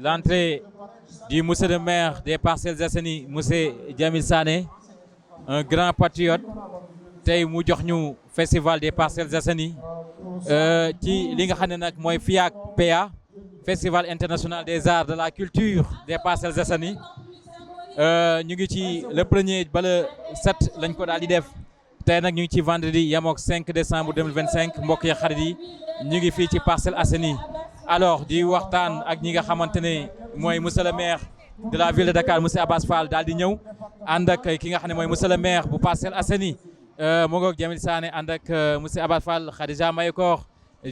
l'entrée du monsieur le maire des Parcelles Assainies, monsieur Jamil Sané, un grand patriote. Tey mu jox ñu festival des Parcelles Assainies ci li nga xam ne nag mooy FIAC PA festival international des arts de la culture des Parcelles Assainies ñu ngi ci le 1er ba le 7 lañ ko daal di def tey nag ñu ngi ci vendredi yamook 5 décembre 2025 mbokk yi xarit yi ñu ngi fii ci Parcelles Assainies alors di waxtaan ak ñi nga xamante ne mooy monsieur le maire de la ville de Dakar monsieur Abass Fall daal di ñëw ànd ak ki nga xam ne mooy monsieur le maire bu Parcelles Assainies mu ngoog Jamil Sané ànd ak monsieur Abass Fall Khadija Mahécor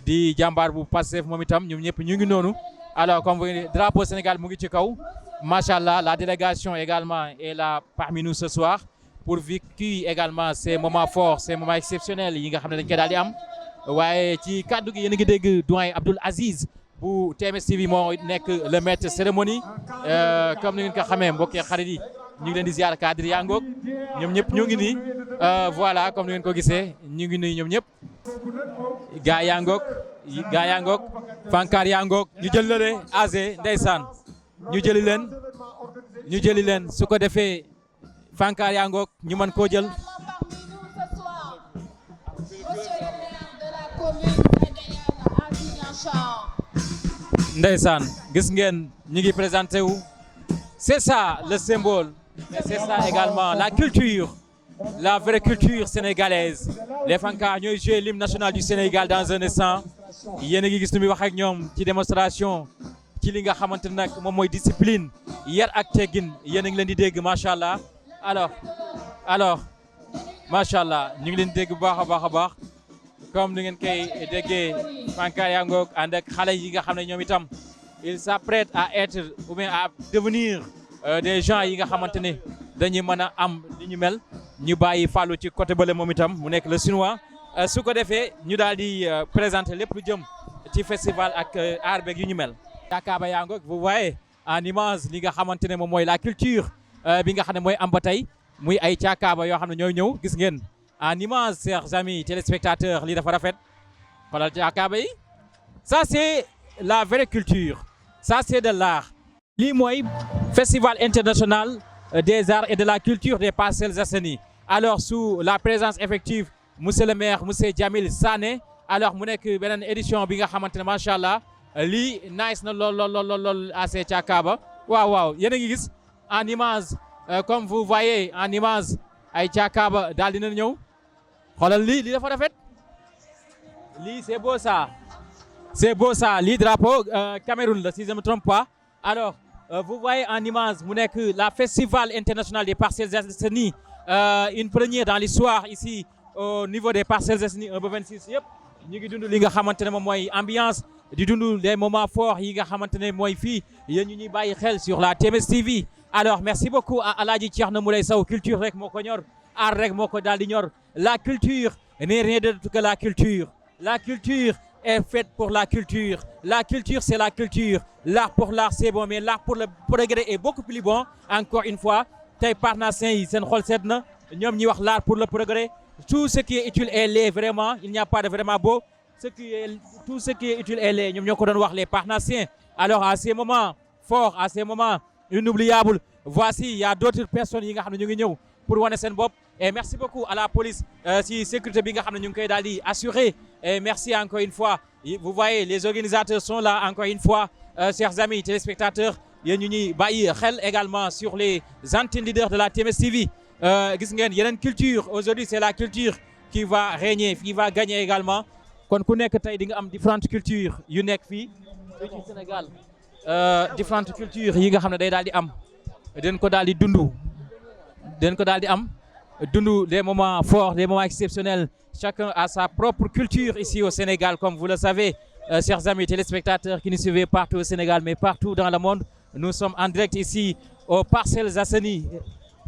di jàmbaar bu Pastef moom itam ñoom ñëpp ñu ngi noonu alors comme drapeau Sénégal mu ngi ci kaw macha allah la délégation également est là parmi nous ce soir pour vécu également ces moments forts ces moments exceptionnels yi nga xam ne dañ koy daal di am waaye ci kàddu gi yéen a ngi dégg doyen Abdoul Aziz bu TMS TV moo nekk le maître cérémonie comme ni ngeen ko xamee mbokki xarit yi ñu ngi leen di ziar cadre yaa ngoog ñoom ñëpp ñu ngi nii voilà comme ni ngeen ko gisee ñu ngi nii ñoom ñëpp gaa yaa ngoog Fankar yaa ngoog ñu jël la de AG ndeysaan ñu jëli leen su ko defee Fankar yaa ngoog ñu mën koo jël ndeysaan gis ngeen ñu ngi présenté wu c'est ça le symbole mais c'est ça également la culture la vraie culture sénégalaise les Fankar ñooy jouer l'hymne national du Sénégal dans un instant yéen a ngi gis nu muy wax ak ñoom ci démonstration ci li nga xamante ne nag moom mooy discipline yar ak teggin yéen a ngi leen di dégg macha allah alors macha allah ñu ngi leen di dégg bu baax a baax comme ni ngeen koy déggee Fankar yaa ngoog ànd ak xale yi nga xam ne ñoom itam ils s'apprêtent à être ou bien à devenir des gens yi nga xamante ne dañuy mën a am li ñu mel ñu bàyyi fàllu ci côté bële moom itam mu nekk le chinois su ko defee ñu daal di présenter lépp lu jëm ci festival ak art beeg yu ñu mel. Kaaba yaa ngoog vous voyez en image li nga xamante ne moom mooy la culture bi nga xam ne mooy am ba tey muy ay caakaaba yoo xam ne ñooy ñëw gis ngeen en image chers amis téléspectateurs lii dafa rafet xoolal caakaaba yi ça c'est la vraie culture ça c'est de l'art. lii mooy festival international des arts et de la culture des Parcelles Assainies alors sous la présence effective monsieur le maire monsieur Jamil Sané alors mu nekk beneen édition bi nga xamante ne macha allah lii nice na lool assez caakaaba waaw yéen a ngi gis en image comme vous voyez en image ay caakaaba daal dina ñëw xoolal lii dafa rafet lii c'est beau ça lii drapeau Cameroun la si je ne me trompe pas alors vous voyez en image mu nekk la festival international des Parcelles Assainies une première dans l'histoire ici au niveau des Parcelles Assainies 1 ba 26 yëpp ñu ngi dund li nga xamante ne moom mooy ambiance di dund les moments forts yi nga xamante ne mooy fii yéen ñu ñuy bàyyi xel sur la TMS TV alors merci beaucoup à Aladji Thierno Moulay Sow culture rek moo ko ñor art rek moo ko daal di ñor la culture n'est rien d'autre que la culture est faite pour la culture c'est la culture l'art pour l'art c'est bon mais l'art pour le progrès est beaucoup plus bon encore une fois tey parnassiens yi seen xol seet na ñoom ñi wax l'art pour le progrès tout ce qui est utile est laid vraiment il n'y a pas de vraiment beau tout ce qui est utile est laid ñoom ñoo ko doon wax les parnassiens alors à ces moments forts à ces moments inoubliables voici il y a d'autres personnes yi nga xam ne ñu ngi ñëw pour wane seen bopp et merci beaucoup à la police si sécurité bi nga xam ne ñu ngi koy daal di assurer et merci encore une fois vous voyez les organisateurs sont là encore une fois chers amis téléspectateurs yéen ñu ñuy bàyyi xel également sur les antennes leaders de la TMS TV gis ngeen yeneen culture aujourd'hui c'est la culture qui va régner qui va gagner également kon ku nekk tey di nga am différentes cultures yu nekk fii ci Sénégal différentes cultures yi nga xam ne day daal di am den ko daal di am des moments forts des moments exceptionnels chacun a sa propre culture ici au Sénégal comme vous le savez chers amis téléspectateurs qui nous suivent partout au Sénégal mais partout dans le monde nous sommes en direct ici aux Parcelles Assainies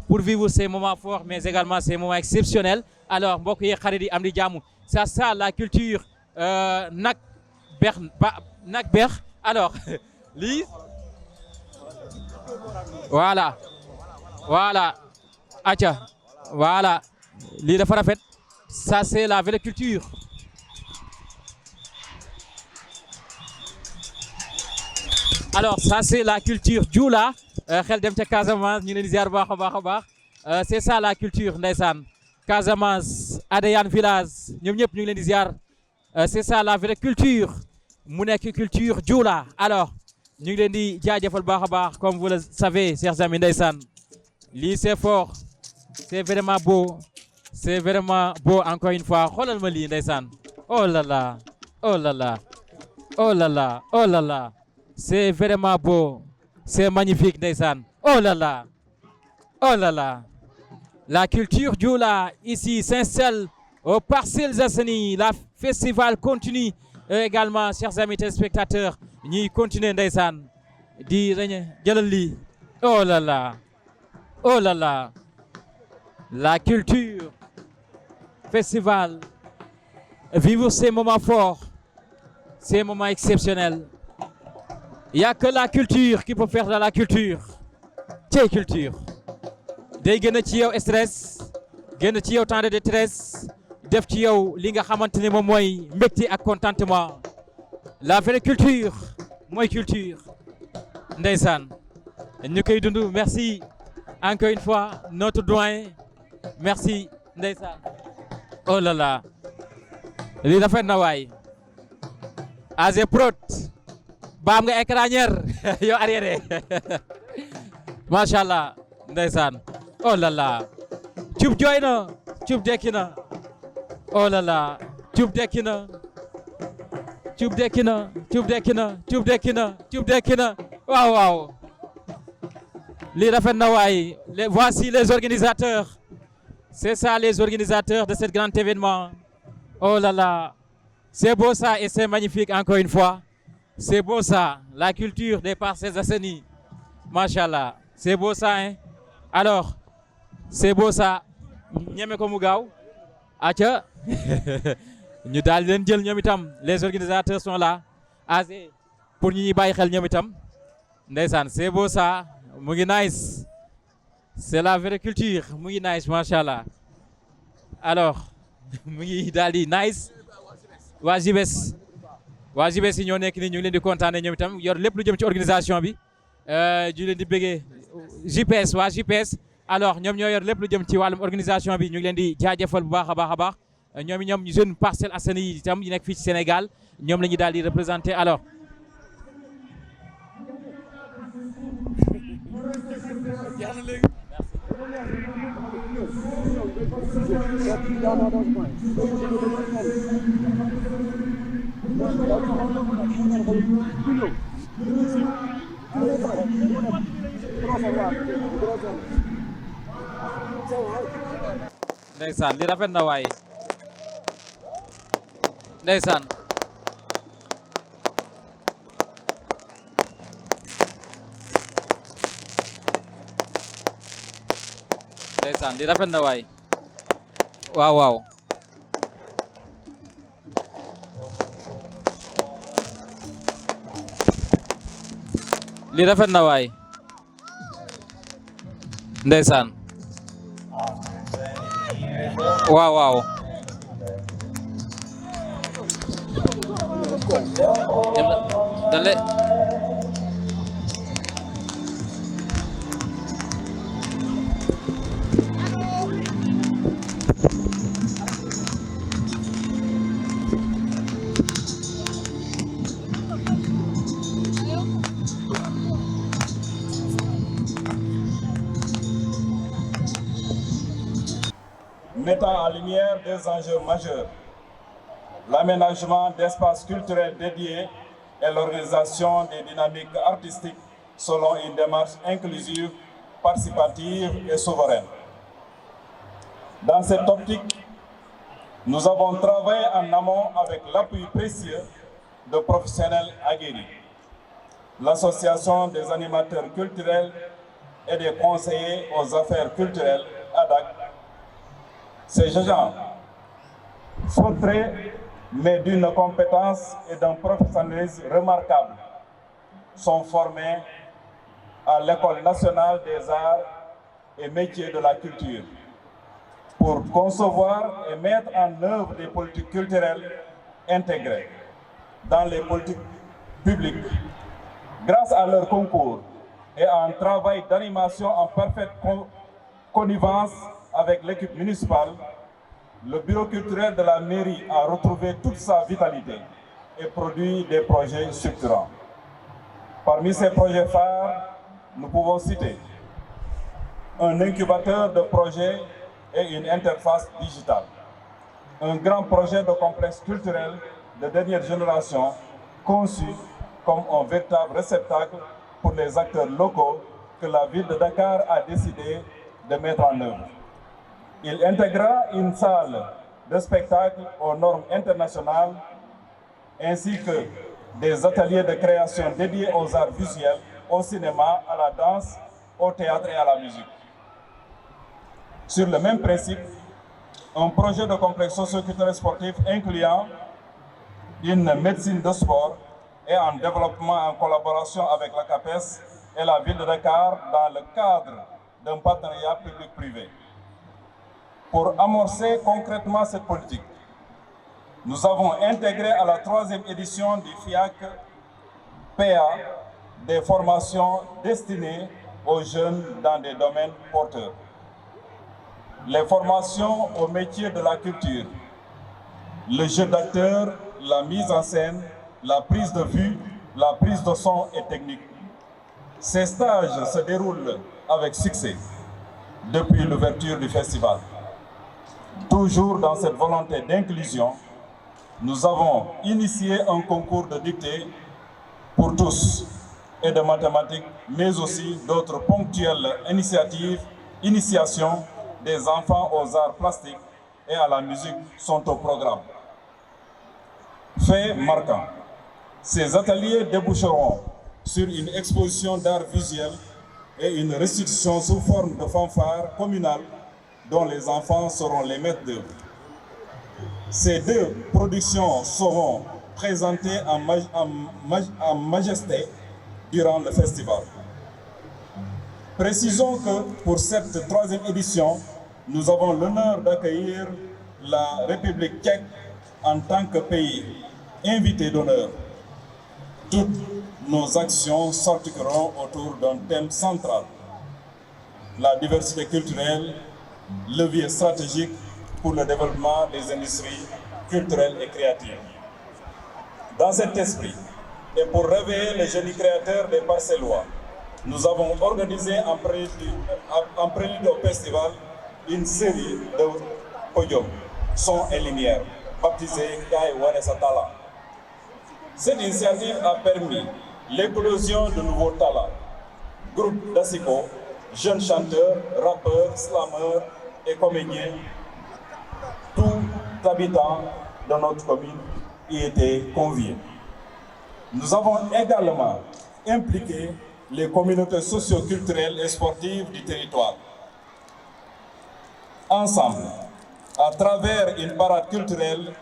pour vivre ces moments forts mais également ces moments exceptionnels alors mbokk yi xarit yi am di jàmm c'est ça la culture nag beex alors lii voilà aca voilà lii dafa rafet ça c'est la vraie culture Alors ça c'est la culture Dioula xel dem ca Casamance ñu leen di ziar bu baax a baax a baax c'est ça la culture ndeysaan Casamance Adéane village ñoom ñëpp ñu ngi leen di ziar c'est ça la vraie culture mu nekk culture Dioula alors ñu ngi leen di jaajëfal baax a baax comme vous le savez chers amis ndeysaan lii c'est fort c'est vraiment beau encore une fois xoolal ma lii ndeysaan oh là là oh là là oh là là oh là là c'est vraiment beau c'est magnifique ndeysaan oh là là oh là là la culture Dioula ici s'installe aux Parcelles Assainies la festival continue également chers amis téléspectateurs ñuy continuer ndeysaan di rañe jëlal lii oh là là oh là là la culture festival vivre ces moments forts ces moments exceptionnels il y a que la culture qui peut faire de la culture ci culture day gën a ci yow stress gën a ci yow temps de détresse def ci yow li nga xamante ne moom mooy mbégte ak contentement la vraie culture mooy culture ndeysaan ñu koy dund merci encore une fois notre doyen merci ndeysaan oh là là lii rafet na waay AG Prod baam nga écranière yow arrière macha allah ndeysaan oh là là cub jooy na cub dekki na oh là là cub dekki na cub dekki na cub dekki na cub dekki na cub dekki na waaw waaw lii rafet na waay voici les organisateurs c'est ça les organisateurs de cet grand événement oh là là c'est beau ça et c'est magnifique encore une fois c'est beau ça la culture des Parcelles Assainies machallah c'est beau ça hein alors c'est beau ça ñeme ko mu gaaw aca ñu daal leen jël ñoom itam les organisateurs sont là assez pour ñu ñuy bàyyi xel ñoom itam ndeysaan c'est beau ça mu ngi nice c'est la vraie culture mu ngi nice machallah alors mu ngi daal di nice waa JBS yi ñoo nekk ni ñu ngi leen di kontaane ñoom itam yor lépp lu jëm ci organisation bi ju leen di bëggee JPS waa JPS alors ñoom ñoo yor lépp lu jëm ci wàllum organisation bi ñu ngi leen di jaajëfal bu baax a baax a baax ñoom jeune Parcelles Assainies yi itam yi nekk fii ci Sénégal ñoom la ñu daal di représenter alors ndeysaan li rafet na waay ndeysaan ndeysaan li rafet na waay waaw waaw li rafet na waay ndeysaan waaw waaw dale mettant en lumière des enjeux majeurs, l'aménagement d'espaces culturels dédiés et l'organisation des dynamiques artistiques selon une démarche inclusive, participative et souveraine. Dans cette optique, nous avons travaillé en amont avec l'appui précieux de professionnels aguerris, l'Association des animateurs culturels et des conseillers aux affaires culturelles, ADAC. Ces agents fautrés, mais d'une compétence et d'un professionnalisme remarquable, sont formés à l'École nationale des arts et métiers de la culture pour concevoir et mettre en œuvre des politiques culturelles intégrées dans les politiques publiques Grâce à leur concours et à un travail d'animation en parfaite connivence avec l'équipe municipale, le bureau culturel de la mairie a retrouvé toute sa vitalité et produit des projets structurants. Parmi ces projets phares, nous pouvons citer un incubateur de projets et une interface digitale, un grand projet de complexe culturel de dernière génération conçu comme un véritable réceptacle pour les acteurs locaux que la ville de Dakar a décidé de mettre en œuvre. Il intégra une salle de spectacle aux normes internationales ainsi que des ateliers de création dédiés aux arts visuels, au cinéma, à la danse, au théâtre et à la musique. Sur le même principe, un projet de complexe socio-culturel sportif incluant une médecine de sport est en développement en collaboration avec la CAPES et la ville de Dakar dans le cadre d'un partenariat public-privé. Pour amorcer concrètement cette politique, nous avons intégré à la 3e édition du FIAC PA des formations destinées aux jeunes dans des domaines porteurs. Les formations au métier de la culture, le jeu d'acteur, la mise en scène, la prise de vue, la prise de son et technique. Ces stages se déroulent avec succès depuis l'ouverture du festival. Toujours dans cette volonté d'inclusion, nous avons initié un concours de dictée pour tous et de mathématiques, mais aussi d'autres ponctuelles initiations des enfants aux arts plastiques et à la musique sont au programme. Fait marquant, ces ateliers déboucheront sur une exposition d'art visuel et une restitution sous forme de fanfare communale dont les enfants seront les maîtres d'œuvre. Ces deux productions seront présentées en majesté durant le festival. Précisons que pour cette 3e édition, nous avons l'honneur d'accueillir la République tchèque en tant que pays invité d'honneur. Toutes nos actions s'articuleront autour d'un thème central, la diversité culturelle, levier stratégique pour le développement des industries culturelles et créatives. Dans cet esprit, et pour réveiller les génies créateurs des Parcellois, nous avons organisé en prélude au festival une série de podiums, son et lumière, baptisée Kai Wanesatala. Cette initiative a permis l'éclosion de nouveaux talents, groupes d'Asiko, jeunes chanteurs, rappeurs, slameurs et comédiens. Tout habitant de notre commune y était convié. Nous avons également impliqué les communautés socio-culturelles et sportives du territoire. Ensemble, à travers une parade culturelle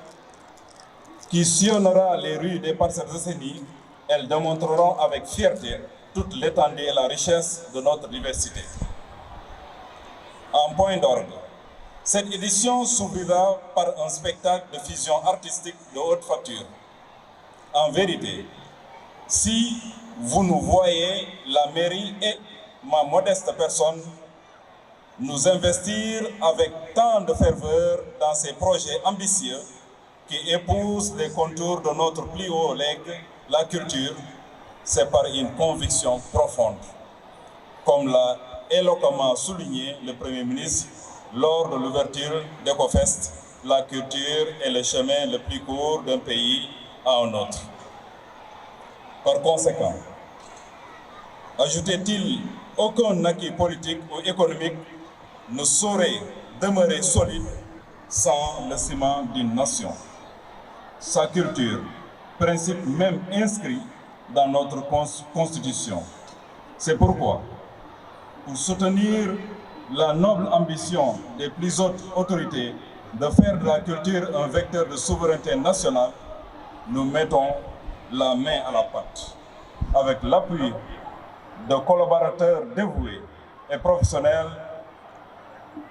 qui sillonnera les rues des Parcelles Assainies, elles démontreront avec fierté toute l'étendue et la richesse de notre diversité. En point d'orgue, cette édition s'ouvrira par un spectacle de fusion artistique de haute facture. En vérité, si vous nous voyez, la mairie et ma modeste personne, nous investir avec tant de ferveur dans ces projets ambitieux qui épousent les contours de notre plus haut legs, la culture, c'est par une conviction profonde. Comme l'a éloquemment souligné le Premier ministre lors de l'ouverture d'EcoFest, la culture est le chemin le plus court d'un pays à un autre. Par conséquent, ajoutait-il, aucun acquis politique ou économique ne saurait demeurer solide sans le ciment d'une nation. Sa culture, principe même inscrit dans notre Constitution. C'est pourquoi, pour soutenir la noble ambition des plus hautes autorités de faire de la culture un vecteur de souveraineté nationale, nous mettons la main à la pâte. Avec l'appui de collaborateurs dévoués et professionnels,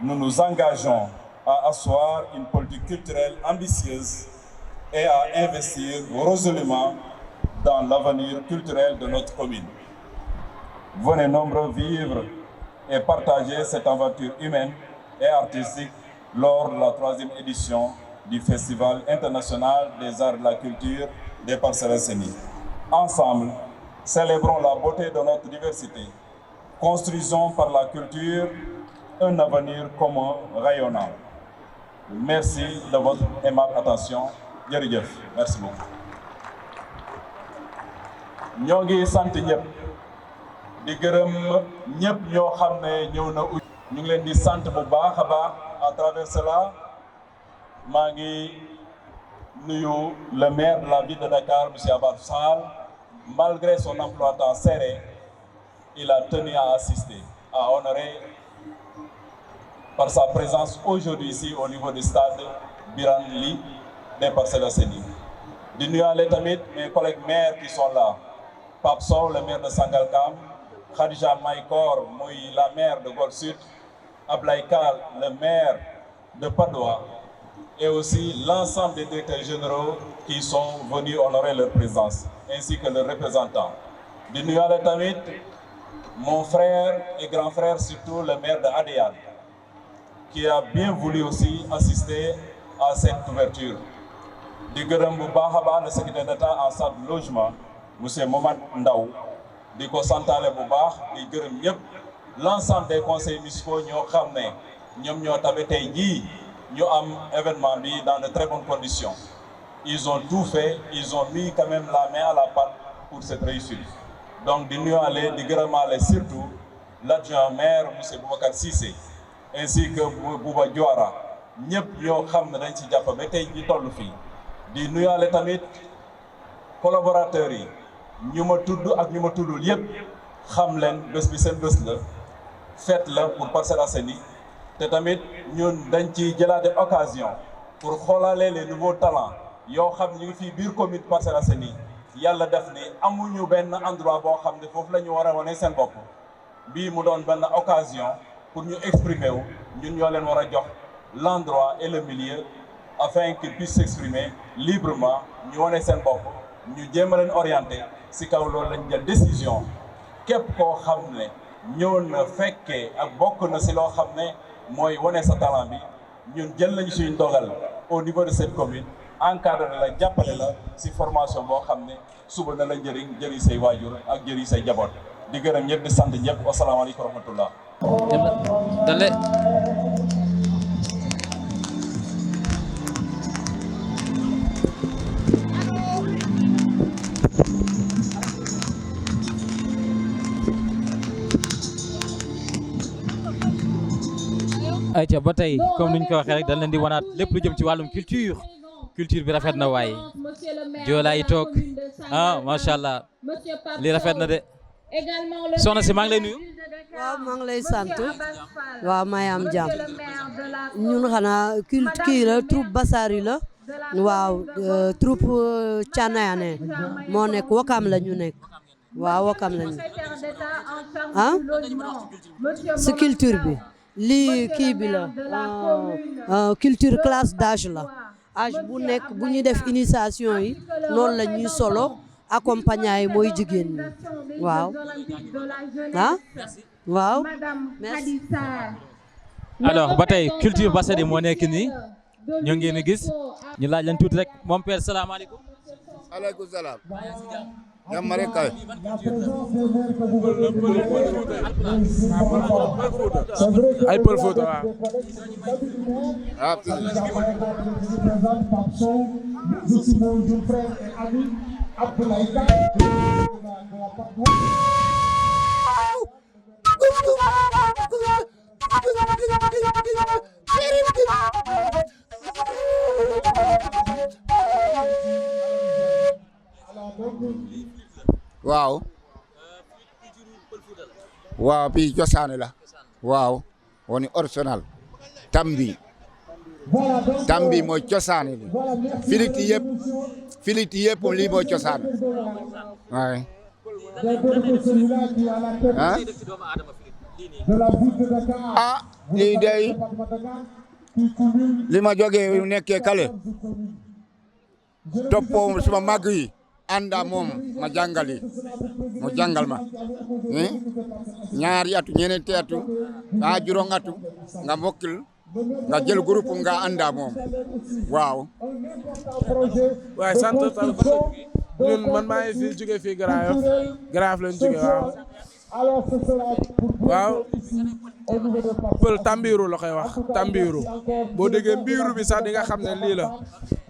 nous nous engageons à asseoir une politique culturelle ambitieuse et à investir résolument dans l'avenir culturel de notre commune. Venez nombreux vivre et partager cette aventure humaine et artistique lors de la 3e édition du Festival international des arts et de la culture des Parcelles Assainies. Ensemble, célébrons la beauté de notre diversité. Construisons par la culture un avenir commun rayonnant. Merci de votre aimable attention. Jërëjëf. Merci beaucoup. ñoo ngi sant ñëpp di gërëm ñëpp ñoo xam ne ñëw na ñu ngi leen di sant bu baax a baax à travers cela maa ngi nuyu le maire de la ville de Dakar monsieur Abatou Sall. Malgré son emploi temps serré, il a tenu à assister, à honorer par sa présence aujourd'hui ici au niveau du stade Birane Ly des Parcelles Assainies. Di nuyaale tamit mes collègues maires qui sont là. Pape Sow, le maire de Sangalkam, Khadija Maïkor, muy la maire de Golf Sud, Ablaye Kal, le maire de Padoua, et aussi l'ensemble des directeurs généraux qui sont venus honorer leur présence, ainsi que leurs représentants. Di nuyaale tamit mon frère et grand frère, surtout le maire de Adéane, qui a bien voulu aussi assister à cette ouverture. Di gërëm bu baax a baax le secrétaire d'État en charge du logement, monsieur Momad Ndaw, di ko santaale bu baax di gërëm ñëpp l'ensemble des conseils municipaux ñoo xam ne ñoom ñoo tabe tey jii ñu am événement bi dans de très bonnes conditions. Ils ont tout fait, ils ont mis quand même la main à la pâte pour cette réussite. Donc di nuyaale di gërëmaale surtout l'adjoint maire monsieur Boubacar Cissé ainsi que Bouba Diouara ñëpp ñoo xam ne dañ ci jàpp ba tey ñu toll fii. Di nuyaale tamit collaborateurs yi ñu ma tudd ak ñu ma tuddul yëpp xam leen bés bi seen bés la fête la pour Parcelles Assainies te tamit ñun dañ ci jëlaate occasion pour xoolaale les nouveaux talents yoo xam ne ñu ngi fii biir commune Parcelles Assainies yàlla def ni amuñu benn endroit boo xam ne foofu la ñu war a wane seen bopp bii mu doon benn occasion pour ñu exprimer wu ñun ñoo leen war a jox l'endroit et le milieu afin qu'ils puissent s'exprimer librement ñu wane seen bopp ñu jéem a leen orienté si kaw loolu lañ jël décision képp koo xam ne ñëw na fekkee ak bokk na si loo xam ne mooy wane sa talent bi ñun jël nañu suñu dogal au niveau de cette commune encadré la jàppale la si formation boo xam ne suba na la jëriñ say waajur ak jëriñ say jaboot di gërëm ñëpp di sant ñëpp wasalaamaaleykum wa rahmatullah. ayca ba tey comme ni ñu ko waxee rek dañ leen di wanaat lépp lu jëm ci wàllum culture bi rafet na waaye Joola yi toog macha allah li rafet na de soxna si maa ngi lay nuyu. waaw maa ngi lay sant waaw may am jàmm ñun xanaa kii la troupe Basari la waaw troupe Canayane moo nekk Wakam la ñu nekk waaw Wakam la ñu si culture bi. lii kii bi la culture classe d'âge la âge bu nekk bu ñuy def initiation yi noonu la ñuy solo accompagner yi mooy jigéen ñi waaw waaw merci. alors ba tey culture Basari moo nekk nii ñoo ngeen gis ñu laaj leen tuuti rek mon père salaamaaleykum. aleykum salaam. jàmm rek kay. ay Pël Fuuta waaw. waaw waaw bii cosaan la waaw woni original tambi mooy cosaan li filiti yëpp lii mooy cosaan waay lii day li ma jógee nekkee kale toppoo suma mag yi ànda moom ma jàngali mu jàngal ma ñaari atu ñeneenti atu a juróom atu nga mokkil nga jël groupe nga ànda moom waaw. waaye sant ñun man maa ngi fi jóge fii Grand Yoff lañ jóge waaw pël tambiiru la koy wax tambiiru boo déggee mbiiru bi sax di nga xam ne lii la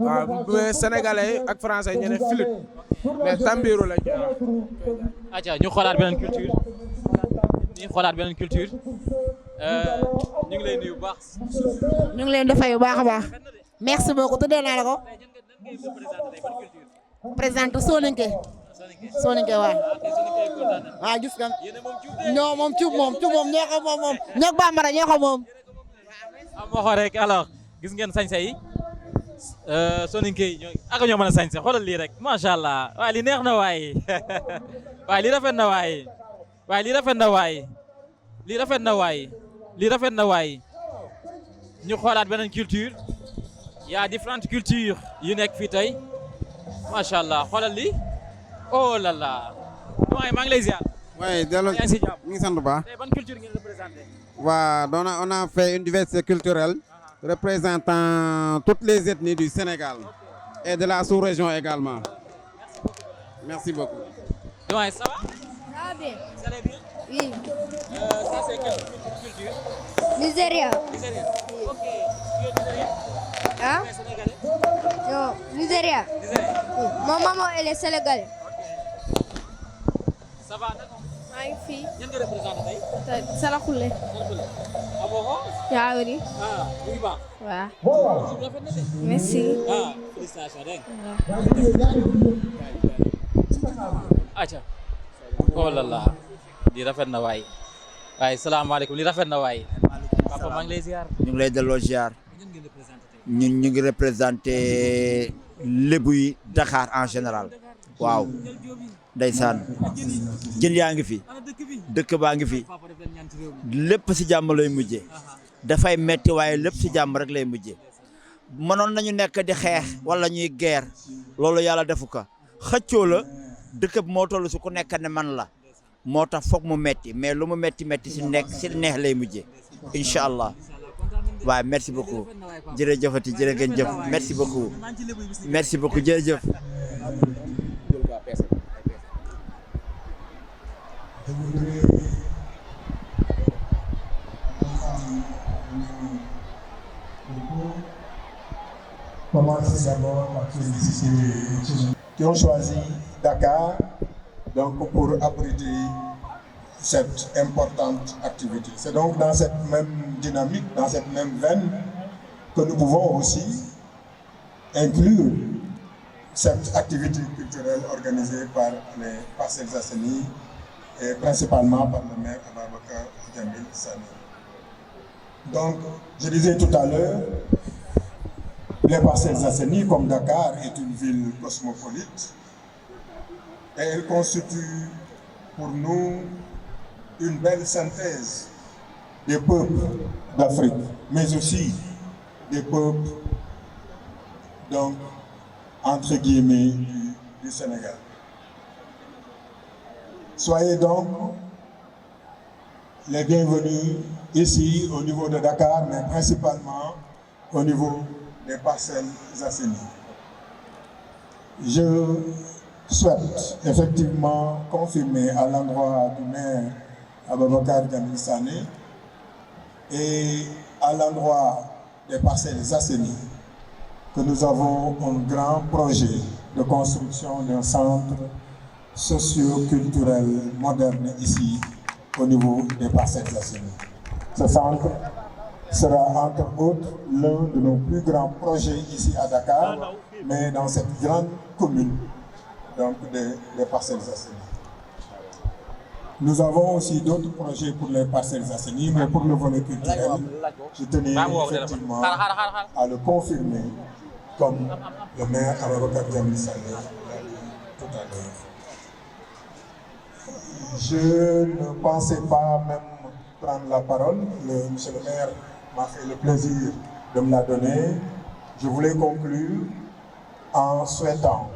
waaw mais sénégalais ak français ñu ne flûte mais tambiiru lañ koy wax. aca ñu xoolaat beneen culture ñu ngi lay nuyu bu baax. ñu ngi leen di fay bu baax a baax merci beaucoup tuddee naa la ko présidente Soninké waaw gis nga ñoo moom cub moom ñoo ko moom ñoo bambara ñoo ko moom am waxo rek alors gis ngeen sañse yi Soninké yi ñoo ak ñoo mën a sañse xoolal lii rek macha allah waaye li neex na waaye waaye li rafet na waaye waaye li rafet na waaye li rafet na waaye li rafet na waaye ñu xoolaat beneen culture y a différentes cultures yu nekk fii tey macha allah xoolal li oh là là waaye maa ngi lay ziar. waaye delloo ñu ngi sant bu baax. tey ban culture ngeen représenté. waa on a fait une diversité culturelle représentant toutes les ethnies du Sénégal et de la sous-région également. Merci beaucoup. Ouais, ça va? Ça va bien. Ça va bien? Oui. Ça c'est quelle culture? Nigeria. Nigeria. Ok. Tu es nigérien? Hein? Tu es sénégalais? Non, Nigeria. Nigérien. Oui. Mon maman elle est sénégalaise. Ok. Ça va naka? maa ngi fi. Ñan nga représenté tey? Saraxule. Saraxule. Aboko? yaa wari. Ah, mu ngi baax. waaw. Rafet na de. Merci. Ah, félicitations dégg nga. Acha. Oh là là. Di rafet na waay. Waaye salaamaaleykum li rafet na waay. Papa maa ngi lay ziar. ñu ngi lay delloo ziar. ñun ñu ngi représenté lébu yi Dakar en général. waaw. ndeysaan jën yaa ngi fi dëkk baa ngi fi lépp si jàmm lay mujje dafay metti waaye lépp si jàmm rek lay mujje mënoon nañu nekk di xeex wala ñuy guerre loolu yàlla defu ko xëccoo la dëkk bi moo toll si ku nekk ne man la moo tax foog mu metti mais lu mu metti si nekk si neex lay mujje incha allah waaw merci beaucoup jërëjëfati jërë ngeen jëf merci beaucoup jërëjëf. Commencer d'abord par féliciter ceux qui ont choisi Dakar donc pour abriter cette importante activité. C'est donc dans cette même dynamique, dans cette même veine que nous pouvons aussi inclure cette activité culturelle organisée par les Parcelles Assainies et principalement par le maire Ababacar Jamil Sané. Donc, je disais tout à l'heure, les Parcelles Assainies, comme Dakar, est une ville cosmopolite et elle constitue pour nous une belle synthèse des peuples d'Afrique, mais aussi des peuples, donc, entre guillemets, du Sénégal. Soyez donc les bienvenus ici au niveau de Dakar, mais principalement au niveau des Parcelles Assainies. Je souhaite effectivement confirmer à l'endroit du maire Ababacar Jamil Sané et à l'endroit des Parcelles Assainies que nous avons un grand projet de construction d'un centre socio-culturel moderne ici au niveau des Parcelles Assainies. Ce centre sera entre autres l'un de nos plus grands projets ici à Dakar, mais dans cette grande commune donc des Parcelles Assainies. Nous avons aussi d'autres projets pour les Parcelles Assainies, mais pour le volet culturel, je tenais effectivement à le confirmer comme le maire Ababacar Jamil Sané l'a dit tout à l'heure. Je ne pensais pas même prendre la parole. Monsieur le maire m'a fait le plaisir de me la donner. Je voulais conclure en souhaitant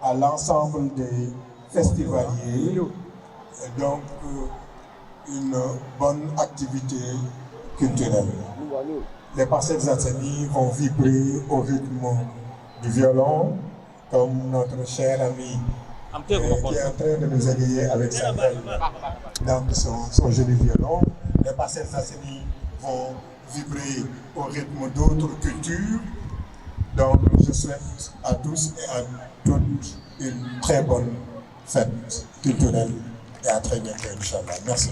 à l'ensemble des festivaliers. Et donc, une bonne activité culturelle. Les Parcelles Assainies vont vibrer au rythme du violon, comme notre cher ami qui est en train de nous égayer avec sa belle dans son joli violon. Les Parcelles Assainies vont vibrer au rythme d'autres cultures. Donc, je souhaite à tous et à toutes une très bonne fête culturelle et à très bientôt, Inch'Allah. Merci.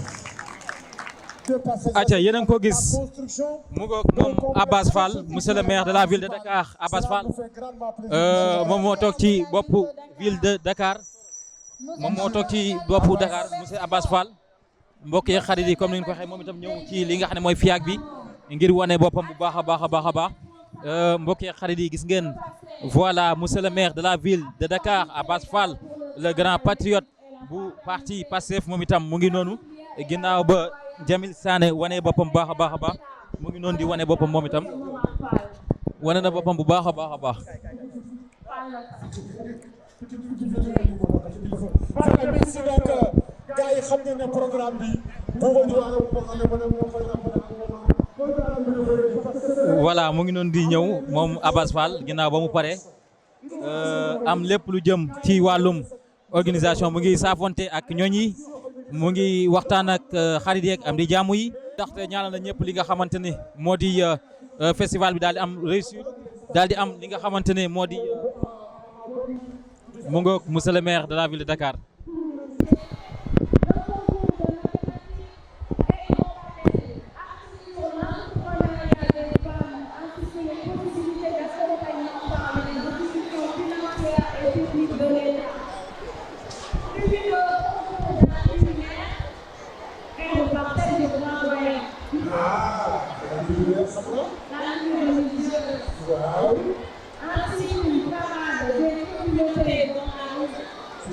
Atia yéen a ngi ko gis mu ngoog moom Abass Fall monsieur le maire de la ville de Dakar Abass Fall moom moo toog ci boppu ville de Dakar moom moo toog ci boppu Dakar monsieur Abass Fall mbokk yi xarit yi comme ni nga ko waxee moom itam ñëw ci li nga xam ne mooy FIAC bi ngir wane boppam bu baax a baax a baax a baax mbokk yi xarit yi gis ngeen voilà monsieur le maire de la ville de Dakar Abass Fall le grand patriote bu parti Pastef moom itam mu ngi noonu ginnaaw ba Jamil Sané wane boppam bu baax a baax a baax mu ngi noonu di wane boppam moom itam wane na boppam bu baax a baax a baax. merci donc gars yi xam ngeen ne programme bi voilà mu ngi noonu di ñëw moom Abass Fall ginnaaw ba mu pare am lépp lu jëm ci wàllum organisation mu ngi saafonte ak ñooñ yi mu ngi waxtaan ak xarit yeeg am di jàmm yi ndaxte ñaanal na ñëpp li nga xamante ne moo di festival bi daal di am réussite daal di am li nga xamante ne moo di mu ngoog monsieur le maire de la ville de Dakar.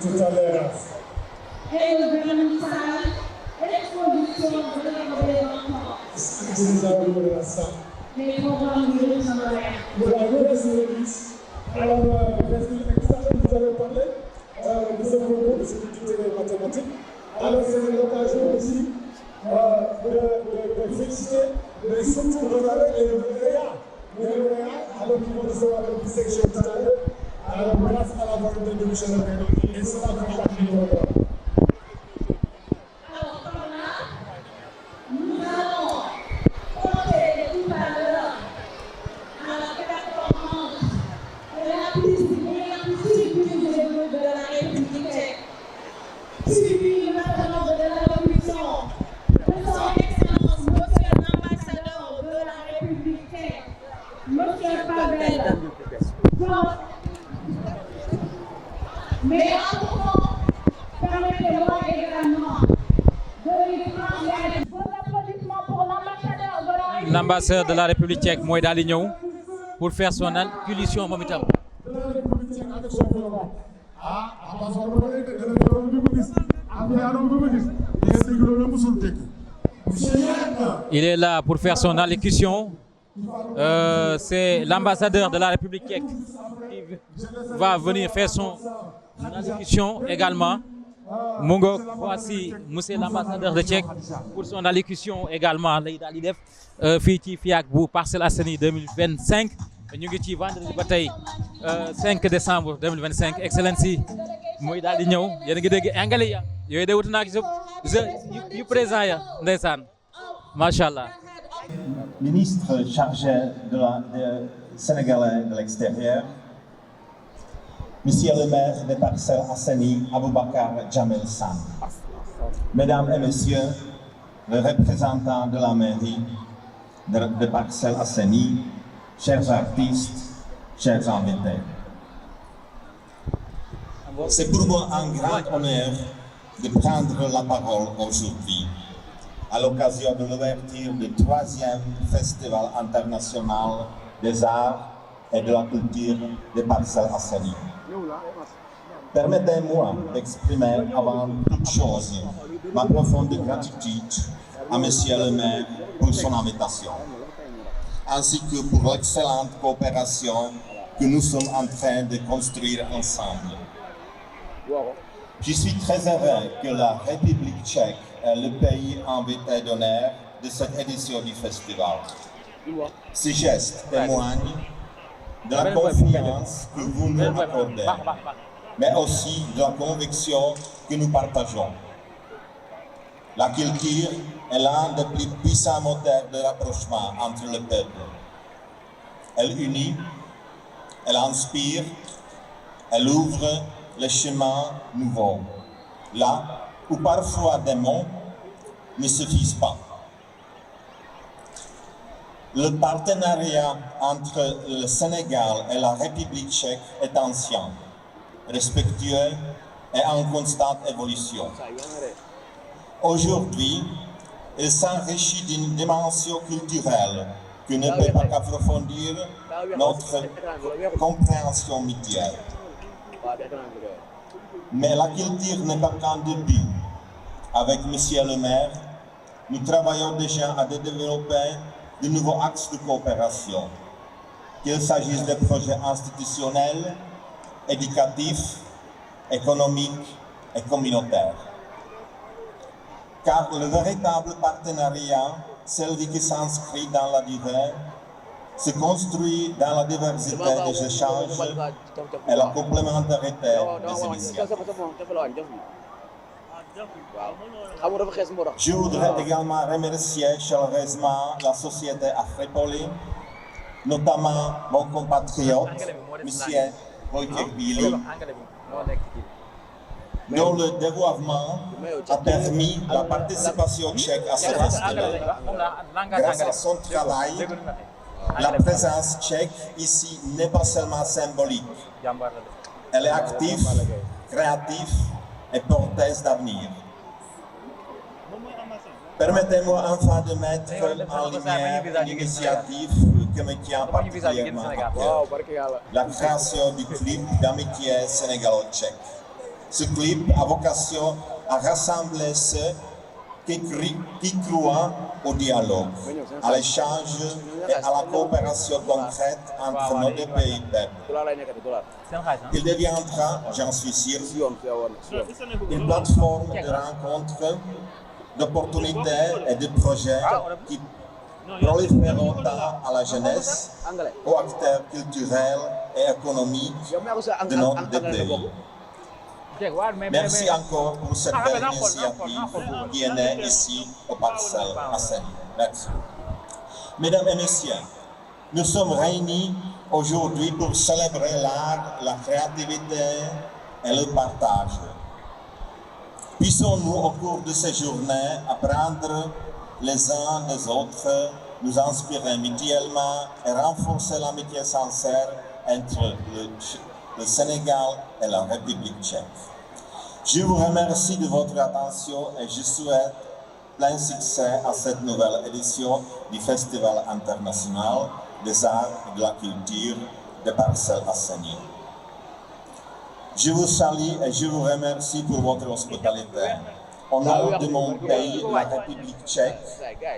Tout à l'heure. Et le vernissage et l'exposition de l'événement. Les programmes du restaurant. Alors, vous avez parlé de ce concours de culture et mathématiques. Alors, c'est l'occasion aussi de féliciter les surtout les lauréats. Les lauréats, alors qu'ils vont recevoir une section tout à l'heure. Alors, grâce à la volonté de Michel Lebrun, et ça va faire partie du programme. Alors, par là, nous allons compter tout à l'heure à la performance de l'artiste de la République tchèque, suivi maintenant de la commission de son Excellence, Monsieur l'ambassadeur de la République tchèque, Monsieur Pavel. Mais avant, permettez-moi également de lui transmettre vos applaudissements pour l'ambassadeur de la République. L'ambassadeur de la République tchèque mooy daal di ñëw pour faire son allocution moom itam. Il est là pour faire son allocution. C'est l'ambassadeur de la République tchèque qui va venir faire son allocution également. Mungo, voici monsieur l'ambassadeur de Tchèque pour son allocution également lay daal di def fii ci FIAC bu Parcelles Assainies 2025 ñu ngi ci vendredi ba tey 5 décembre 2025 Excellency mooy daal di ñëw yéen a ngi dégg anglais ya yooyu de wuti naa ci yu présent ya ndeysaan macha allah. Ministre chargé de Sénégalais de l'extérieur, Monsieur le maire des Parcelles Assainies, Aboubacar Jamil Sam. Mesdames et Messieurs, les représentants de la mairie de Parcelles Assainies, chers artistes, chers invités. C'est pour moi un grand honneur de prendre la parole aujourd'hui à l'occasion de l'ouverture du 3e Festival international des arts et de la culture des Parcelles Assainies. Permettez-moi d'exprimer avant toute chose ma profonde gratitude à Monsieur le maire pour son invitation, ainsi que pour l'excellente coopération que nous sommes en train de construire ensemble. Je suis très heureux que la République tchèque est le pays invité d'honneur de cette édition du festival. Ces gestes témoignent de la confiance que vous nous accordez, mais aussi de la conviction que nous partageons. La culture est l'un des plus puissants moteurs de rapprochement entre le peuple. Elle unit, elle inspire, elle ouvre les chemins nouveaux, là où parfois des mots ne suffisent pas. Le partenariat entre le Sénégal et la République tchèque est ancien, respectueux et en constante évolution. Aujourd'hui, il s'enrichit d'une dimension culturelle qui ne peut pas qu'approfondir notre compréhension mutuelle. Mais la culture n'est pas qu'un début. Avec M. le maire, nous travaillons déjà à développer de nouveaux axes de coopération, qu'il s'agisse de projets institutionnels, éducatifs, économiques et communautaires. Car le véritable partenariat, celui qui s'inscrit dans la durée, se construit dans la diversité des échanges et la complémentarité des initiatives. Je voudrais également remercier chaleureusement la société Afrépoli, notamment mon compatriote, M. Wojciech Bili, dont le développement a permis la participation tchèque à ce festival. Grâce à son travail, la présence tchèque ici n'est pas seulement symbolique. Elle est active, créative et porteuse d'avenir. Permettez-moi enfin de mettre en lumière une initiative qui me tient particulièrement à cœur, la création du clip d'amitié sénégalo-tchèque. Ce clip a vocation à rassembler ceux qui croient au dialogue, à l'échange et à la coopération concrète entre nos deux pays peuples. Il deviendra, j'en suis sûr, une plateforme de rencontres, d'opportunités et de projets qui proliféreront tant à la jeunesse, aux acteurs culturels et économiques de nos deux pays. Merci encore pour cette belle initiative qui est née ici au Parcelles Assainies. Merci. Mesdames et messieurs, nous sommes réunis aujourd'hui pour célébrer l'art, la créativité et le partage. Puissions-nous au cours de ces journées apprendre les uns des autres, nous inspirer mutuellement et renforcer l'amitié sincère entre le Sénégal et la République tchèque. Je vous remercie de votre attention et je souhaite plein succès à cette nouvelle édition du Festival international des arts et de la culture des Parcelles Assainies. Je vous salue et je vous remercie pour votre hospitalité. Au nom de mon pays, la République tchèque,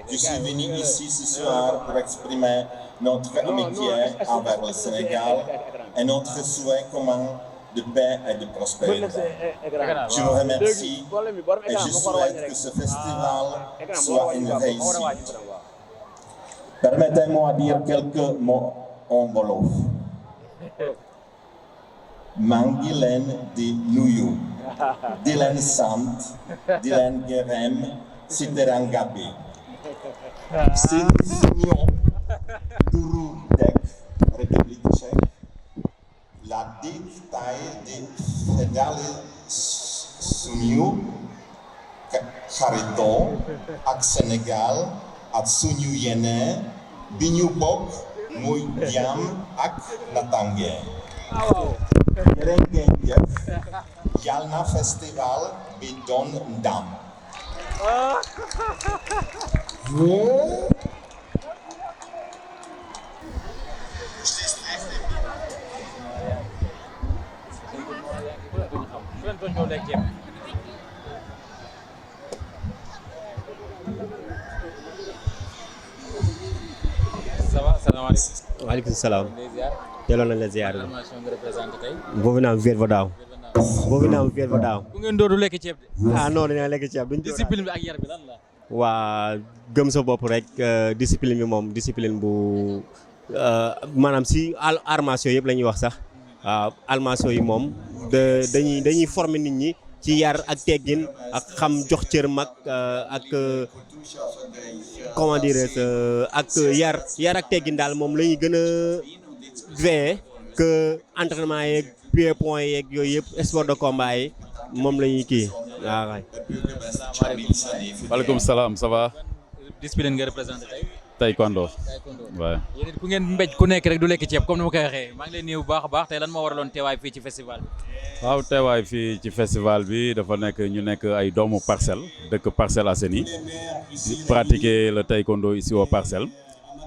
je suis venu ici ce soir pour exprimer notre amitié envers le Sénégal et notre souhait commun de paix et de prospérité. Je vous remercie et je souhaite que ce festival soit une réussite. Permettez-moi de dire quelques mots en wolof. Mangi leen di nuyu, di leen sant, di leen gërëm ci teranga bi. Ci suñu turu dëkk République tchèque, la dig tay di feddali suñu xaritoo ak Sénégal ak suñu yéene bi ñu bokk muy jàmm ak naataange. Jërë ngeen jëf, yal na festival bi doon ndam. Ça va, salaamaaleykum. Waaleykum salaam. Lay ziar. Delloo nañ la ziar bi. Animation nga représenté tey. Boobu naan Verve Daaw. boo fi naan fier ba daaw. bu ngeen doodu lekk ceeb de. ah non dañoo lekk ceeb duñ. discipline bi ak yar bi lan la. waa gëm sa bopp rek discipline bi moom discipline bu maanaam si arts martiaux yëpp la ñuy wax sax waaw arts martiaux yi moom dañuy former nit ñi ci yar ak teggin ak xam jox cër mag ak comment dire ak yar ak teggin daal moom la ñuy gën a veiller que entraînement yeeg pied-point yeeg yooyu yëpp sport de combat yi moom la ñuy kii waaw waay. maaleykum salaam ça va. discipline nga représenté tey. taekwondo. waaw. yéen it ku ngeen mbéj ku nekk rek du lekk ceeb comme ni ma koy waxee maa ngi leen nuyu bu baax a baax tey lan moo waraloon teewaay fii ci festival bi. waaw teewaay fii ci festival bi dafa nekk ñu nekk ay doomu Parcelles dëkk Parcelles Assainies di pratiquer le taekwondo ici au Parcelles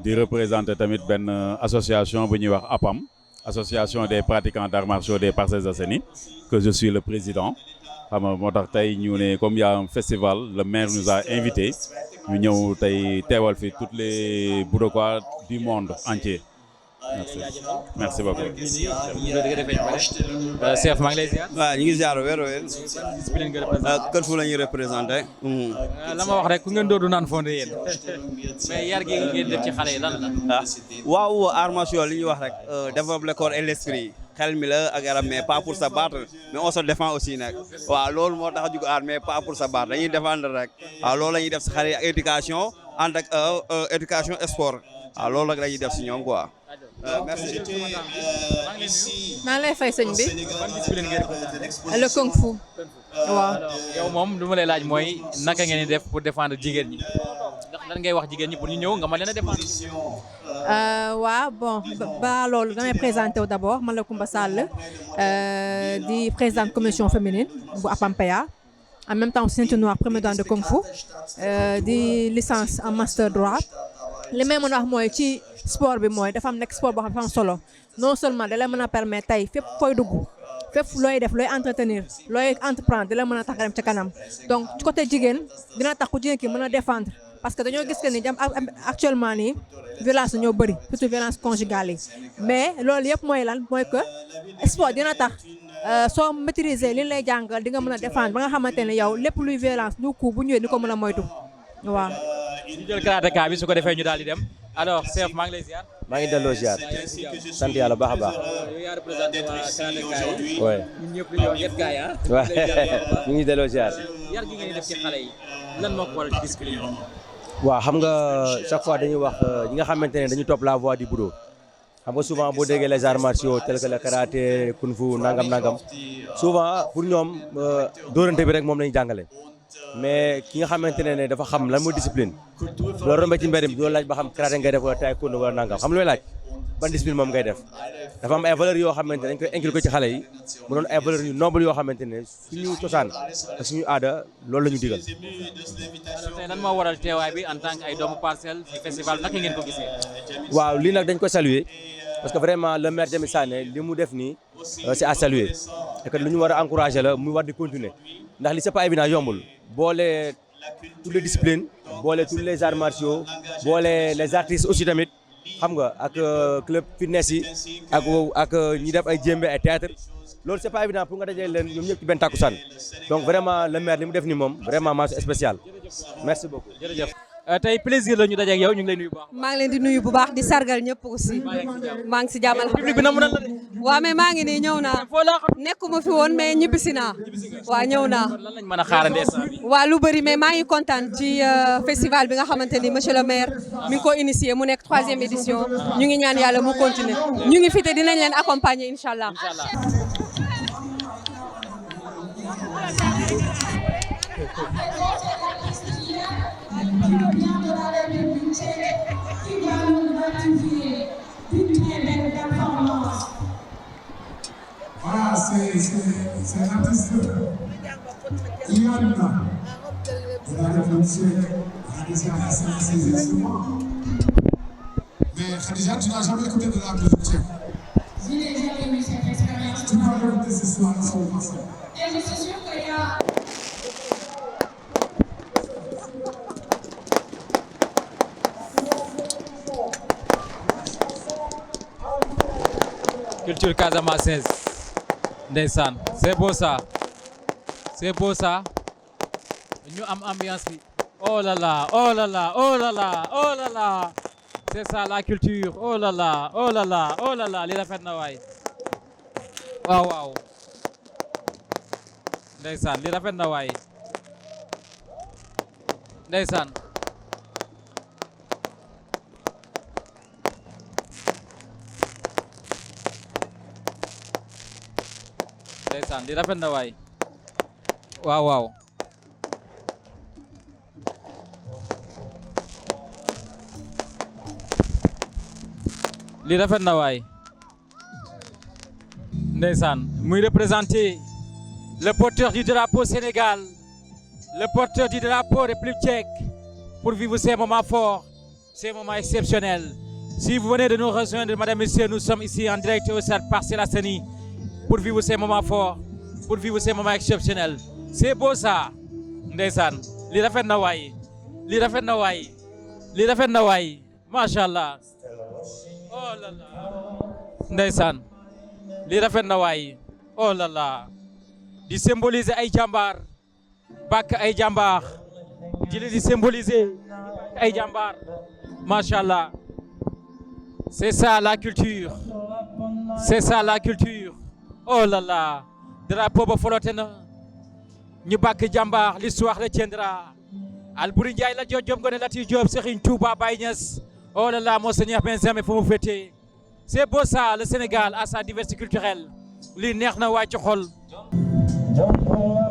di représenter tamit benn association bu ñuy wax APAM association des pratiquants d'arts martiaux des Parcelles Assainies que je suis le président. xam nga moo tax tey ñu ne comme y a un festival le maire nous a invité ñu ñëw tey teewal fi toutes les Boudakois du monde entier. merci beaucoup. chef maa ngi lay ziar. waaw ñu ngi ziar wér. discipline nga représenté. Kung Fu la ñuy représenté. la ma wax rek ku ngeen doodu naan fondé yéen mais yar gi ngeen def ci xale yi lan la. waaw arts martiaux li ñuy wax rek développer le corps et l'esprit xel mi la ak yaram mais pas pour se battre mais on se défend aussi nag waaw loolu moo tax a jug aar mais pas pour se battre dañuy défendre rek waaw loolu la ñuy def si xale yi ak éducation ànd ak éducation sport waaw loolu rek la ñuy def si ñoom quoi. merci. maa ngi lay fay sëñ bi. le Kung Fu. waaw. yow moom lu ma lay laaj mooy naka ngeen di def pour défendre jigéen ñi ndax lan ngay wax jigéen ñi pour ñu ñëw nga mën leen a défendre. waaw bon ba loolu damay présenté wu d'abord man la Koumba Sall di présidente commission féminine bu APAMPEA en même temps ceinture noire première dan de Kung Fu di licence en master droit li may mën a wax mooy ci sport bi mooy dafa am nekk sport boo xam dafa am solo non seulement da lay mën a permettre tey fépp fooy dugg fépp looy def looy entretenir looy entreprendre da lay mën a tax a dem ca kanam donc ci côté jigéen dina tax ku jigéen ki mën a défendre parce que dañoo gis que ni actuellement nii violence ñoo bëri surtout violence conjugale yi mais loolu yëpp mooy lan mooy que sport dina tax soo maîtriser li lay jàngal di nga mën a défendre ba nga xamante ne yow lépp luy violence lu coup bu ñëwee ni ko mën a moytu waaw. ñu jël karatéka bi su ko defee ñu daal di dem alors chef maa ngi lay ziar. maa ngi delloo ziar sant yàlla baax a baax. yow yaa représenté waa karatéka yi. oui ñun ñëpp ñu ñëw gaay ah. waaw ñu ngi delloo ziar. yar gi ngeen def ci xale yi lan moo ko waral ci discipline. waaw xam nga chaque fois dañuy wax ñi nga xamante ne dañu topp la voie du budo xam nga souvent boo déggee les arts martiaux tels que le karaté kung fu nangam souvent pour ñoom dóorante bi rek moom lañu jàngale mais ki nga xamante ne dafa xam lan mooy discipline loolu rombee ci mbedd mi doo laaj ba xam karaté ngay def wala taekwondo wala nangam xam lu may laaj ban discipline moom ngay def dafa am ay valeurs yoo xamante dañ koy inculquer ci xale yi mu doon ay valeurs yu noble yoo xamante ne suñu cosaan ak suñu aada loolu la ñu digal. tey lan moo waral teewaay bi en tant que ay doomu Parcelles ci festival naka ngeen ko gisee. waaw lii nag dañ ko saluer parce que vraiment le maire Jamil Sané li mu def nii c'est à saluer et que lu ñu war a encourager la mu war di continuer ndax li c'est pas évident yombul boole toutes les disciplines boole tous les arts martiaux boole les artistes aussi tamit. xam nga ak club fitness yi ak ñi def ay jéembe ay théâtre loolu c'est pas évident pour nga dajale leen ñoom ñëpp ci benn takkusaan donc vraiment le maire li mu def ni moom vraiment mention spéciale merci beaucoup. jërëjëf tey plaisir la ñu daje ak yow ñu ngi lay nuyu bu baax. maa ngi leen di nuyu bu baax di sargal ñëpp aussi. maa ngi si jàmm public bi na mu nan la de. waaw mais maa ngi nii ñëw naa. nekkuma fi woon mais ñibbisi naa. waaw ñëw naa. lan lañ mën a xaarandee saa bi. waaw lu bëri mais maa ngi kontaan ci festival bi nga xamante ni monsieur le maire mi ngi ko initié mu nekk 3e édition ñu ngi ñaan yàlla mu continuer ñu ngi fi te dinañ leen accompagner incha allah. Voilà, c'est un artiste. Yann. Il a réfléchi à des artistes à ses instruments. Mais Khadija, tu n'as jamais écouté de la musique tchèque. Je n'ai jamais eu cette expérience. Tu vas l'écouter ce soir sur le français. Et je suis sûre qu'il y a... culture casamançaise ndeysaan c'est beau ça c'est beau ça ñu am ambiance bi oh là là oh là là oh là là oh là là c'est ça la culture oh là là oh là là oh là là li rafet na waay waaw waaw ndeysaan li rafet na waay ndeysaan ndeysaan li rafet na waay waaw waaw li rafet na waay ndeysaan muy représenter le porteur du drapeau Sénégal le porteur du drapeau République tchèque pour vivre ces moments forts ces moments exceptionnels. Si vous venez de nous rejoindre madame, messieurs, nous sommes ici en direct au stade Parcelles Assainies pour vivre ces moments forts pour vivre ces moments exceptionnels. C'est beau ça ndeysaan li rafet na waay li rafet na waay li rafet na waay machallah oh là là ndeysaan li rafet na waay oh là là di symboliser ay jàmbaar bàkk ay jàmbaar di symboliser ay jàmbaar machallah c'est ça la culture c'est ça la culture oh là là drapeau ba flotté na ñu bàkk jàmbaar l'histoire retiendra Alboury Ndiaye la Diop Ngone Latyr Diop Serigne Touba Baye Niass oh là là Monseigneur Benjamin fu mu féete c'est beau ça le Sénégal a sa diversité culturelle lii neex na waa ci xol Don't pour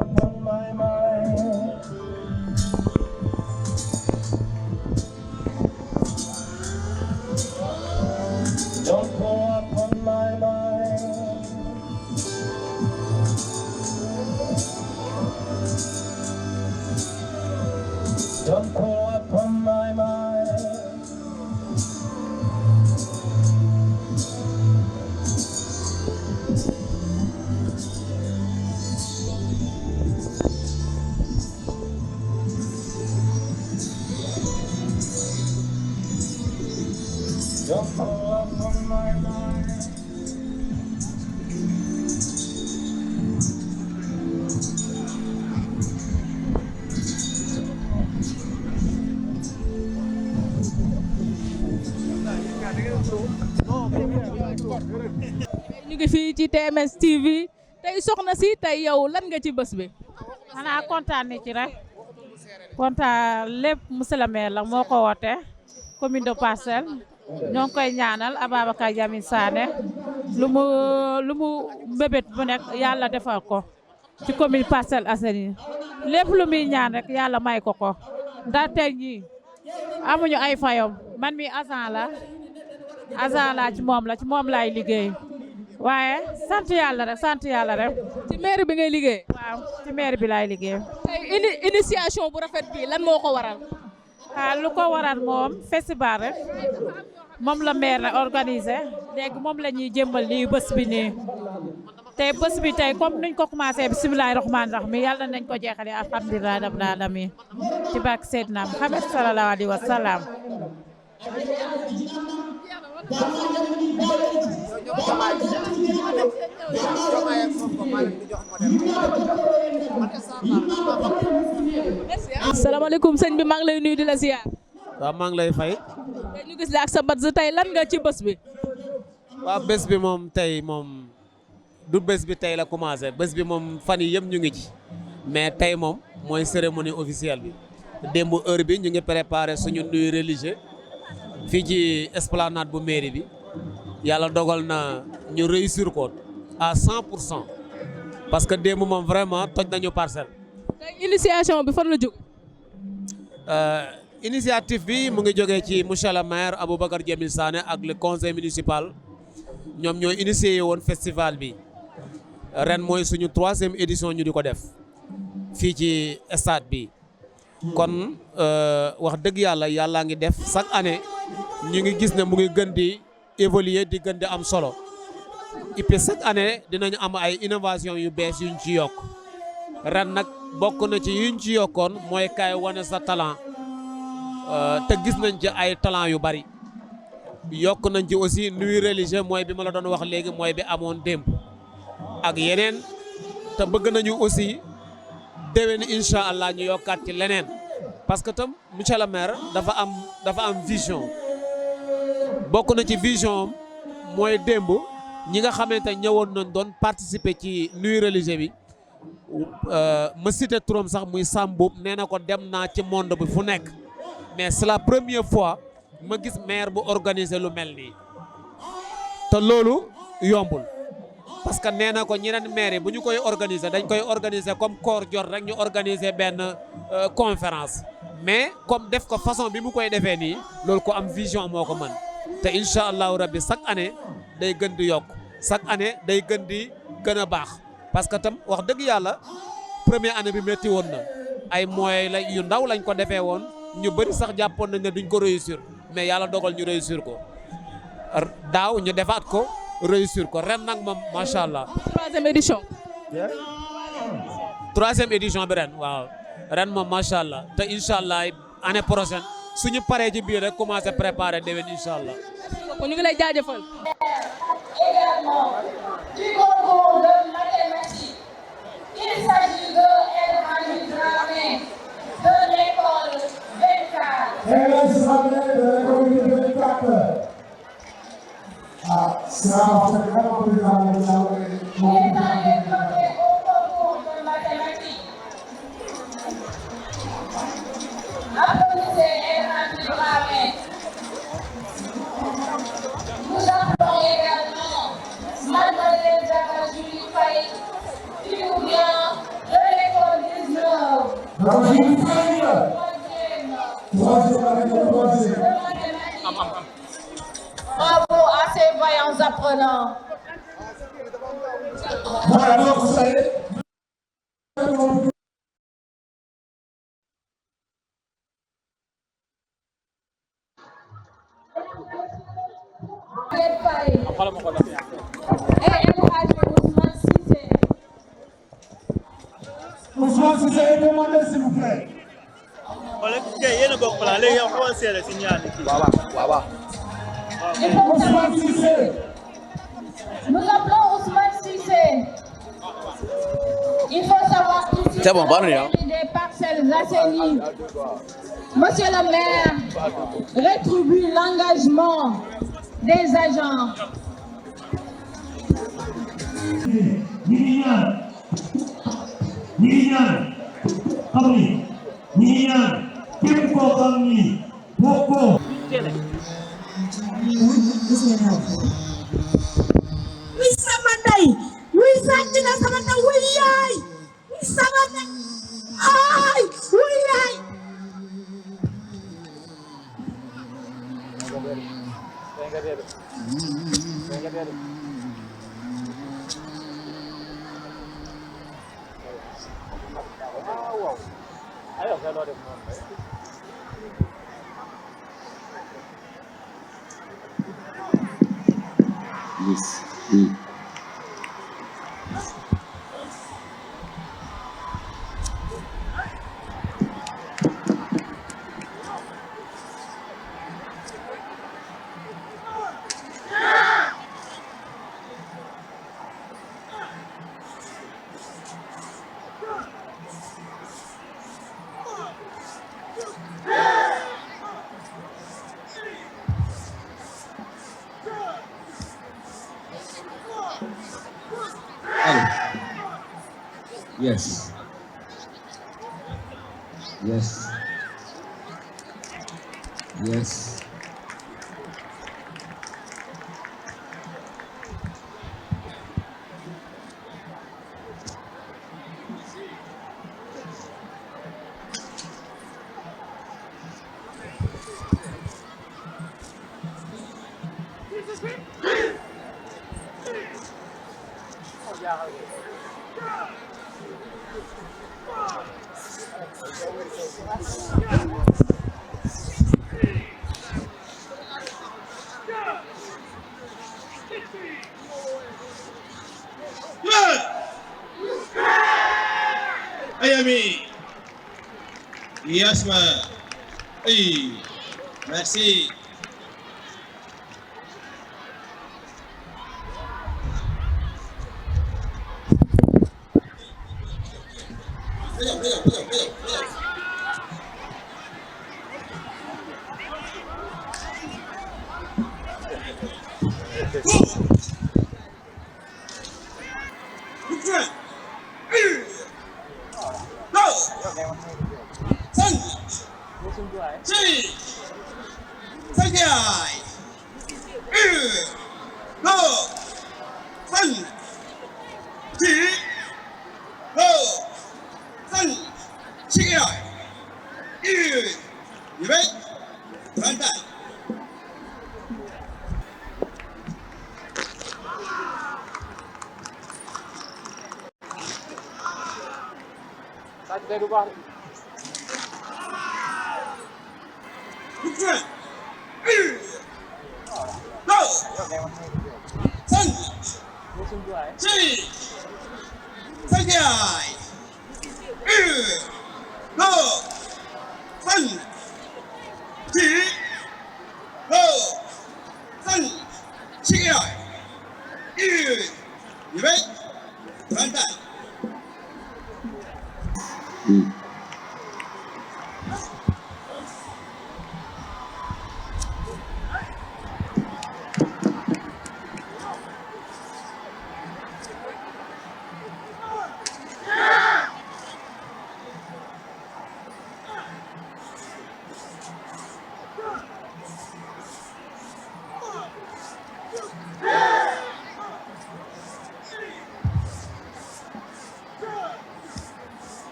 upon my mind. Don't pour upon my mind. ñu ngi fii ci TMS TV tey soxna si tey yow lan nga ci bés bi. xanaa kontaan ni ci rek kontaan lépp monsieur le maire la moo ko woote commune de Parcelles ñoo ngi koy ñaanal Ababacar Jamil Sané lu mu mbébét bu nekk yàlla defal ko ci commune Parcelles Assainies lépp lu muy ñaan rek yàlla may ko ko ndax tey ñii amuñu ay fayom man mi agent la ci moom laay liggéey waaye sant yàlla rek ci maire bi ngay liggéey. waaw ci maire bi laay liggéey. tey initiation bu rafet bi lan moo ko waral. lu ko waral moom festival rek moom la maire la organisé léegi moom la ñuy jëmbal lii bés bi nii tey bés bi tey comme nuñ ko commencé bismillahi rahmaani rahim yàlla nañ ko jeexale alhamdulillahi rabbil alamin ci barke Seydina Muhammad sallallahu alayhi wa sallam. asalaamaaleykum sëñ bi maa ngi lay nuyu di la ziar. waaw maa ngi lay fay. tey ñu gis la ak sa badge tey lan nga ci bés bi. waaw bés bi moom tey moom du bés bi tey la commencé bés bi moom fan yi yëpp ñu ngi ci mais tey moom mooy cérémonie officielle bi démb heure bi ñu ngi préparé suñu nuyu religieux fii ci esplanade bu mairie bi yàlla dogal na ñu réussir ko à 100% parce que démb moom vraiment toj nañu Parcelles. tey initiation bi fan la jóg. initiative bi mu ngi jógee ci monsieur le maire Aboubacar Jamil Sané ak le conseil municipal ñoom ñoo initié woon festival bi ren mooy suñu 3e édition ñu di ko def fii ci stade bi kon wax dëgg yàlla ngi def chaque année ñu ngi gis ne mu ngi gën di évoluer di gën di am solo et puis chaque année dinañu am ay innovation yu bees yuñ ci yokk ren nag bokk na ci yuñ ci yokkoon mooy kaay wane sa talent te gis nañ ci ay talent yu bari yokk nañ ci aussi nuit religieux mooy bi ma la doon wax léegi mooy bi amoon démb ak yeneen te bëgg nañu aussi déwén incha allah ñu yokkaat ci leneen parce que tam monsieur le maire dafa am vision bokk na ci vision mooy démb ñi nga xamante ñëwoon nañ doon participer ci nuit religieux bi ma cité turam sax muy Samboub nee na ko dem naa ci monde bi fu nekk mais c'est la première fois ma gis maire bu organiser lu mel nii te loolu yombul parce que nee na ko ñeneen maire yi bu ñu koy organiser dañ koy organiser comme koor jot rek ñu organiser benn conférence mais comme def ko façon bi mu koy defee nii loolu ko am vision moo ko mën te incha allahu rabbi chaque année day gën di yokk chaque année day gën a baax parce que tam wax dëgg yàlla première année bi métti woon na ay moyens la yu ndaw lañ ko defee woon ñu bëri sax jàppoon nañ ne duñ ko réussir mais yàlla dogal ñu réussir ko daaw ñu defaat ko réussir ko ren nag moom macha allah. troisième édition. troisième édition bi ren waaw ren moom macha allah te incha allah année prochaine suñu paree ci biir rek commencé préparer déwén incha allah. kon ñu ngi lay jaajëfal. Également du concours de mathématiques. Il s'agit de Elhadji Dramé de l'école 24. Elhadji Dramé de l'école 24. Ah, ça va faire vraiment plaisir. Il est allé voter au concours de mathématiques. Applaudissez Elhadji Dramé. Nous appelons également Mademoiselle Jacques Julie Faye, qui nous vient de l'école 19. Julie Faye. Troisième. Bravo à ces vaillants apprenants. Voilà, donc vous savez. Ousmane Cissé, demandez s'il vous plaît. Ousmane Cissé. Nous appelons Ousmane Cissé. Il faut savoir qu'ici, C'est bon, bonne nuit, hein. des Parcelles Assainies. Monsieur le maire rétribue l'engagement des agents. Wuy sama ndey wuy sàcc na sama ndey wuy yaay wuy sama ndey ay wuy yaay Yes. Yes. Yes. Yes. Ayami. Yasma. Hey. Merci.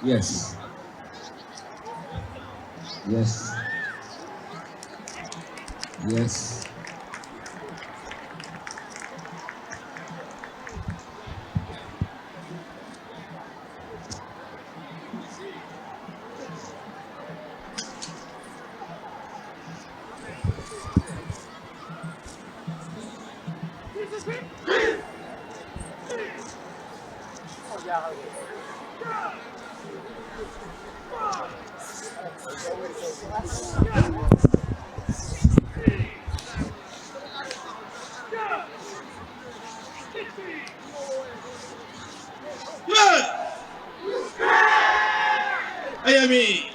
Yes. Yes. Yes. Ayami.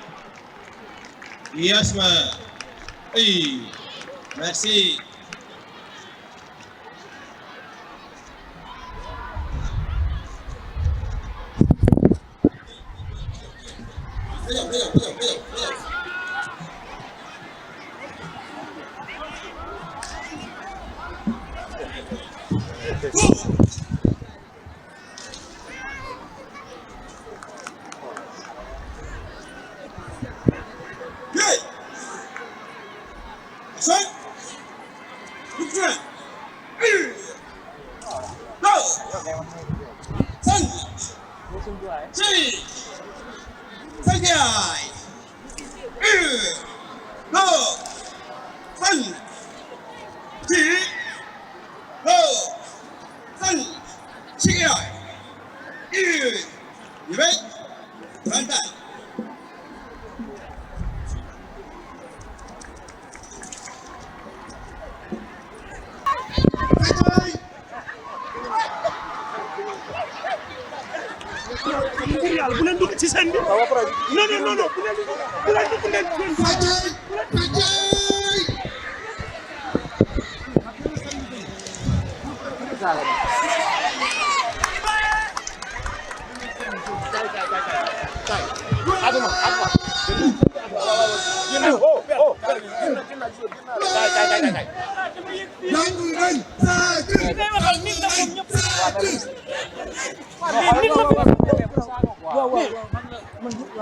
Yes, man. Hey. Merci.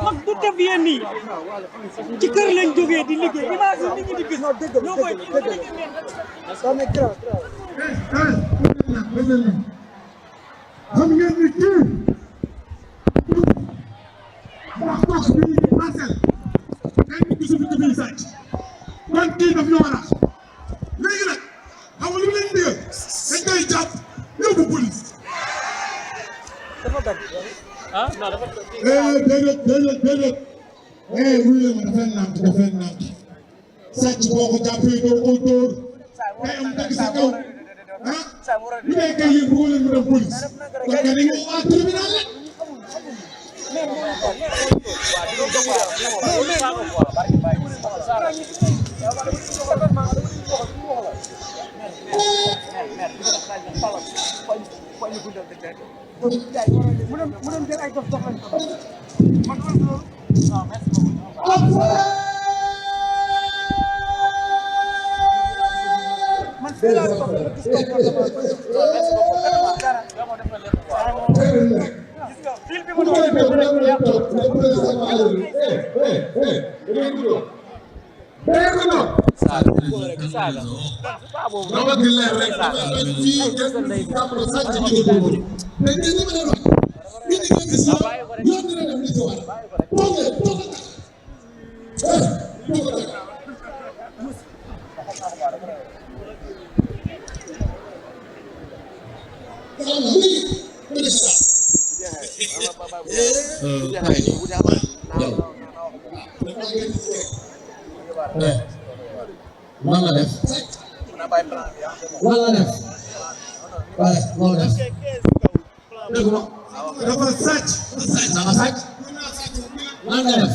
mag du def yéen nii ci kër lañ jógee di liggéey image yi nit ñi di gis ñoo koy xam ngeen ni kii wax gox bi Parcelles kenn gisul ko fi sàcc kon kii daf ñoo rax léegi nag xam nga lu leen digal dañ koy jàpp yóbbu police ah non dafa déedéet wuyu ma dafa nànk sàcc boo ko jàppee doo ko dóor day am dëgg sa kaw bu nekkee yéen bëggoon leen mu dem police kon nga dañu waa tribunal la. lan la def waaye loolu def dégg nga dafa sàcc dafa sàcc lan nga def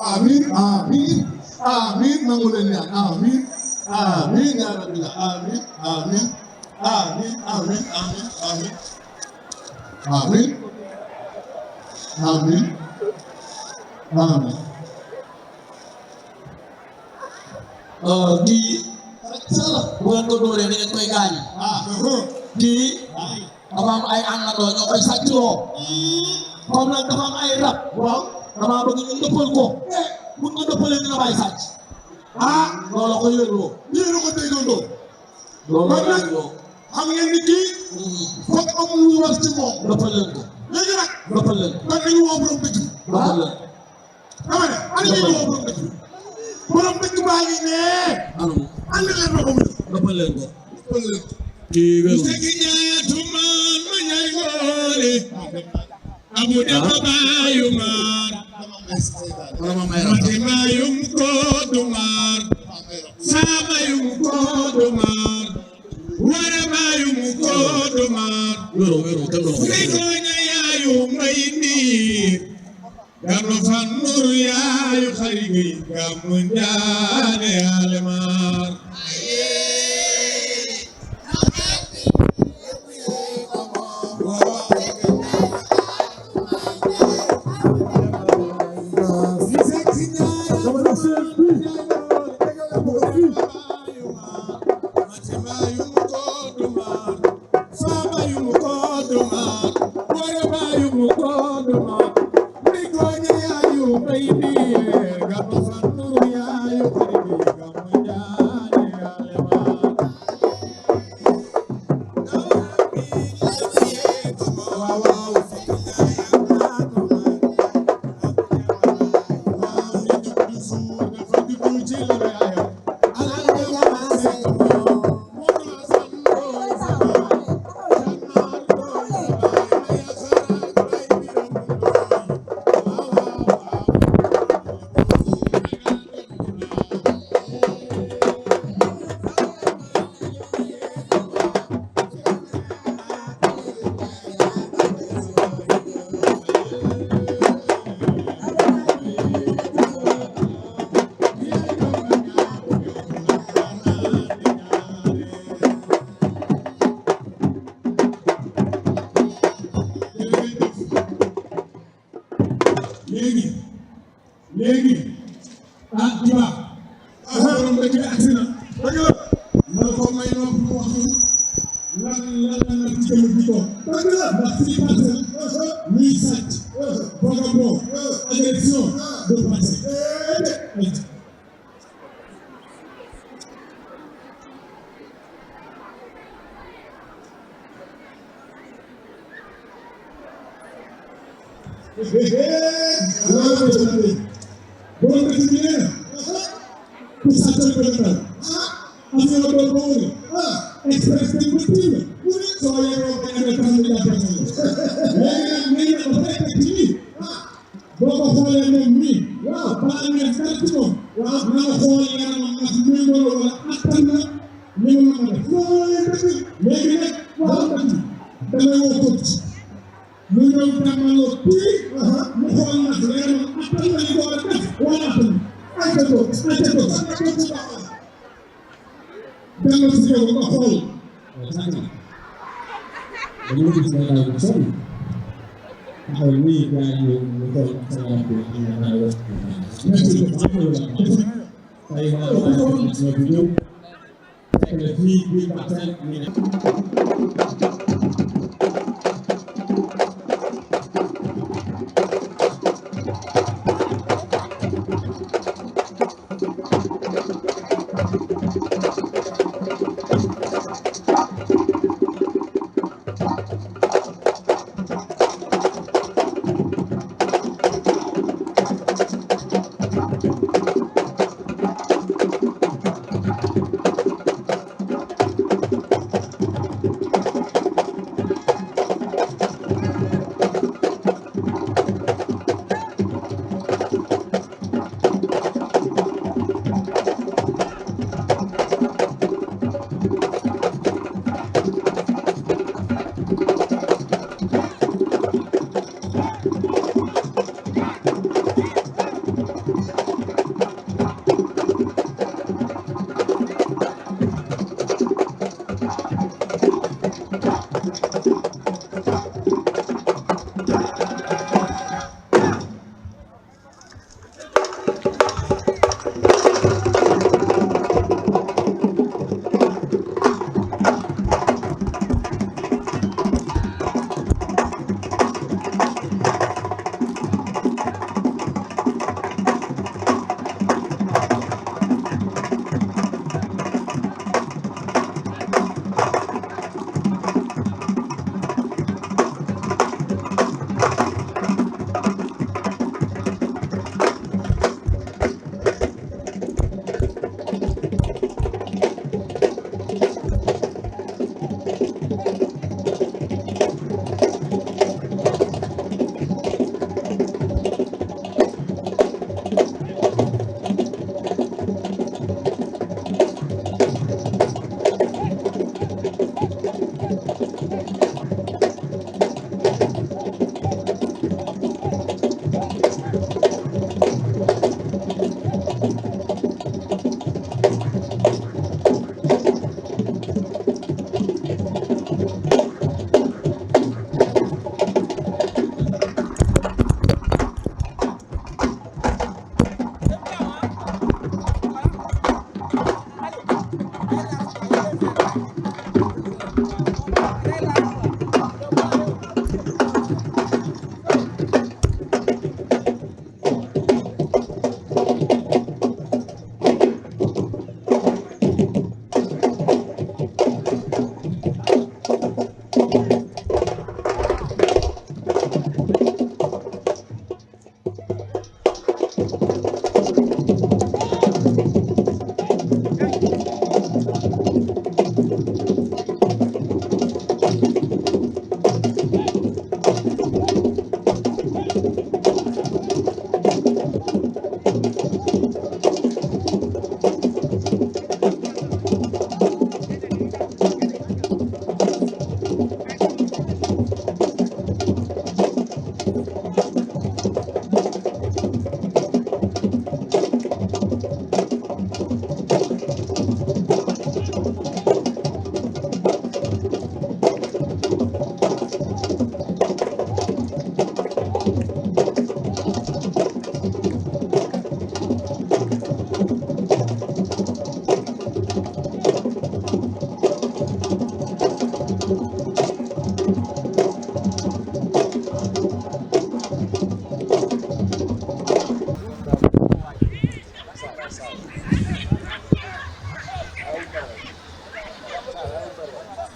amin amin amin nangu leen ñaan amin amin ya rabbi amin amin amin amin amin amin amin amin amin di salah bukan ko doore ni koy gaañ di dafa am ay àndandoo ñoo koy sàccloo comme nag dafa am ay rab waaw dama bëgg ñu dëppal ko bu nga dëppalee dina bàyyi sàcc loolu ko yëgloo yéen ko déggandoo loolu yëgloo xam ngeen ni kii foog am lu war ci moom dëppal leen ko léegi nag dëppal leen kon dañu woo borom dëkk bi dëppal leen dama ne ana ñu woo borom dëkk bi borom dëkk baa ngi ne andi leen ma ko mu dëppal leen ko dëppal leen ko kii wéru segi ñaatu man ma ñay ngoole abu dafa baayu maar mati mayum ko dumar sama yum ko dumar wara mayum ko dumar segonya yayu may niir gamno fan nur yayu xarigi gamu njaane alemar léegi Diba borom dëkk bi agsi na dëgg la man ko may no mu wax lan ci jëm bi ko dëgg la ndax fii Parcelles ñuy sàcc vagabond agression de Parcelles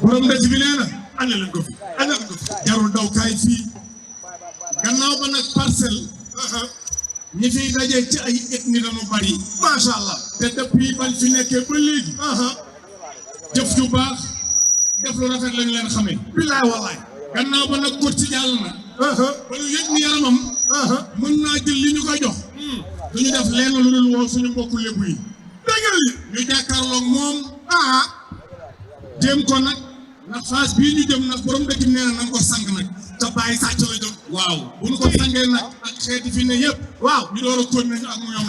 borom dëkk bi nee na andi leen ko fi andi leen ko fi jarul daw kaay fii gannaaw ba nag parcelle ñi fiy daje ci ay ethnie dañu bari macha allah te depuis bañ fi nekkee ba léegi jëf ju baax def lu rafet lañu leen xamee billaay wallaay gannaaw ba nag kot ci jàll na ba ñu yëg ni yaramam mën naa jël li ñu ko jox duñu def lenn lu dul woo suñu mbokku lébu yi déggal ñu jàkkaarloog moom jéem ko nag ndax phase bii ñu jëm nag borom dëkk nee na nañ ko sang nag te bàyyi sàcc la jóg waaw bu ñu ko sangee nag ak xeeti fi ne yëpp waaw ñu door a kon nañu ak mu ñoom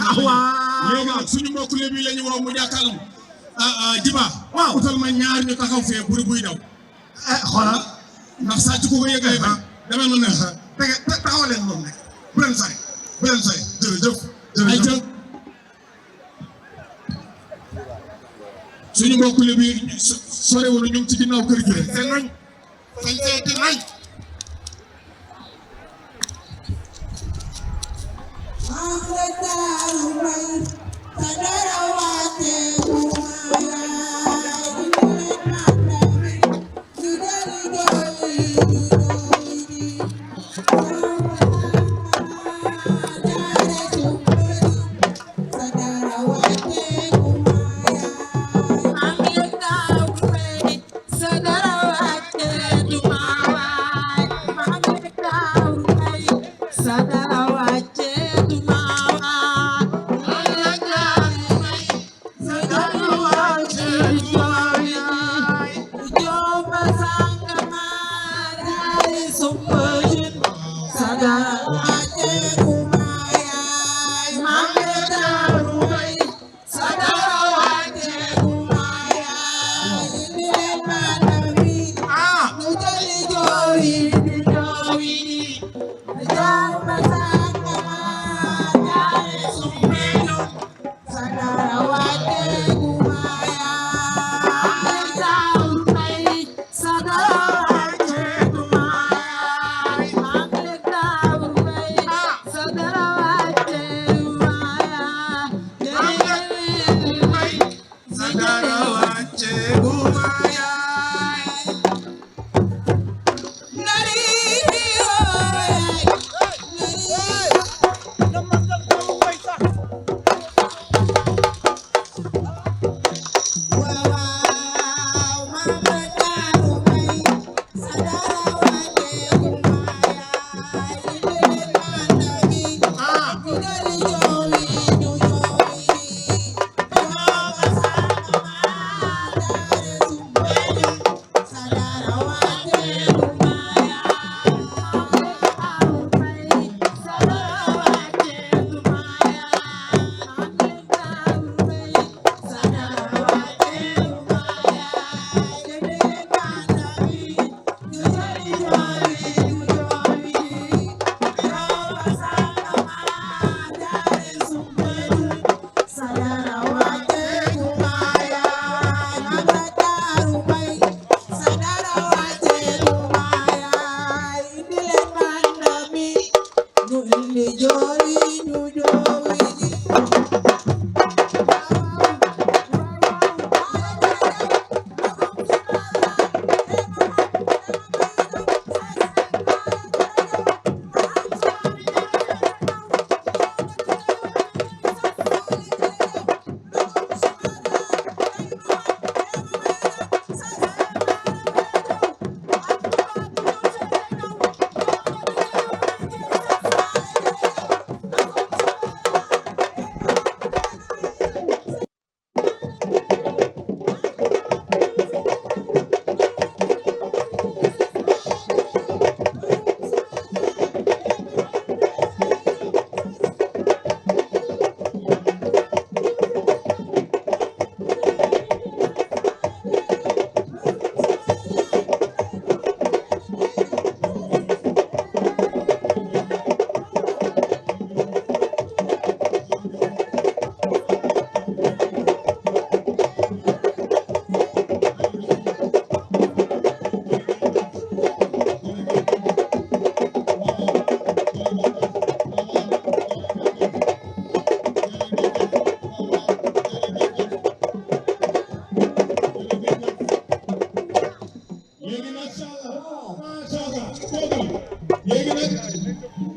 léegi nag suñu mbokku lébu yi la ñu woo mu jàkkaarloog Jiba waaw utal ma ñaar ñu taxaw fee buri buy daw xoolal ndax sàcc ku ko yëgay ba demee ma neex taxaw leen moom nag bu leen sori jërëjëf jërëjëf suñu mbokku lébu yi sorewul ñu ngi ci ginnaaw kër gi rek te nañ fañ te nañ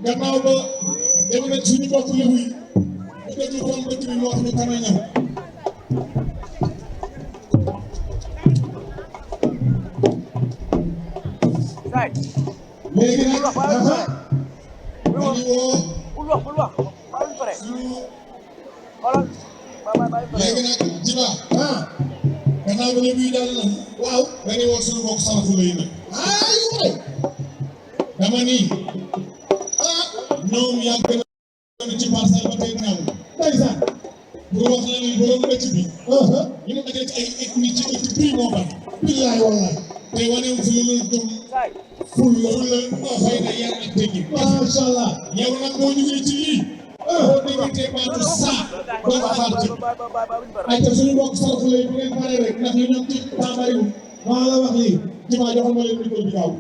gannaaw ba dem na suñu mbokk Lebu yi ñu déglu borom dëkk bi moo wax ñu kan a ñëw. léegi nag dañuy woo léegi nag Djiba gannaaw ba Lebu yi daal na waaw dañuy woo suñu mbokk Saraxule yi nag ay waay dama ni ñoom yàgg na ci Parcelles ba tey ñaaw ndeysaan bu wax la ni borom dëkk bi ñu mu dajale ci ay ethnie ci prix moo bari billaay wallaay te wane wu fi lu dum ful la fay na yar ak teggi masha Allah yow nag moo ñu ngi ci lii boo déggee baatu saa doo ko xaar ci ay te suñu mbokk Saraxule yi bu ngeen paree rek ndax li ñoom ci temps bariwul maa la wax lii Djiba joxal ma leen micro bi gaaw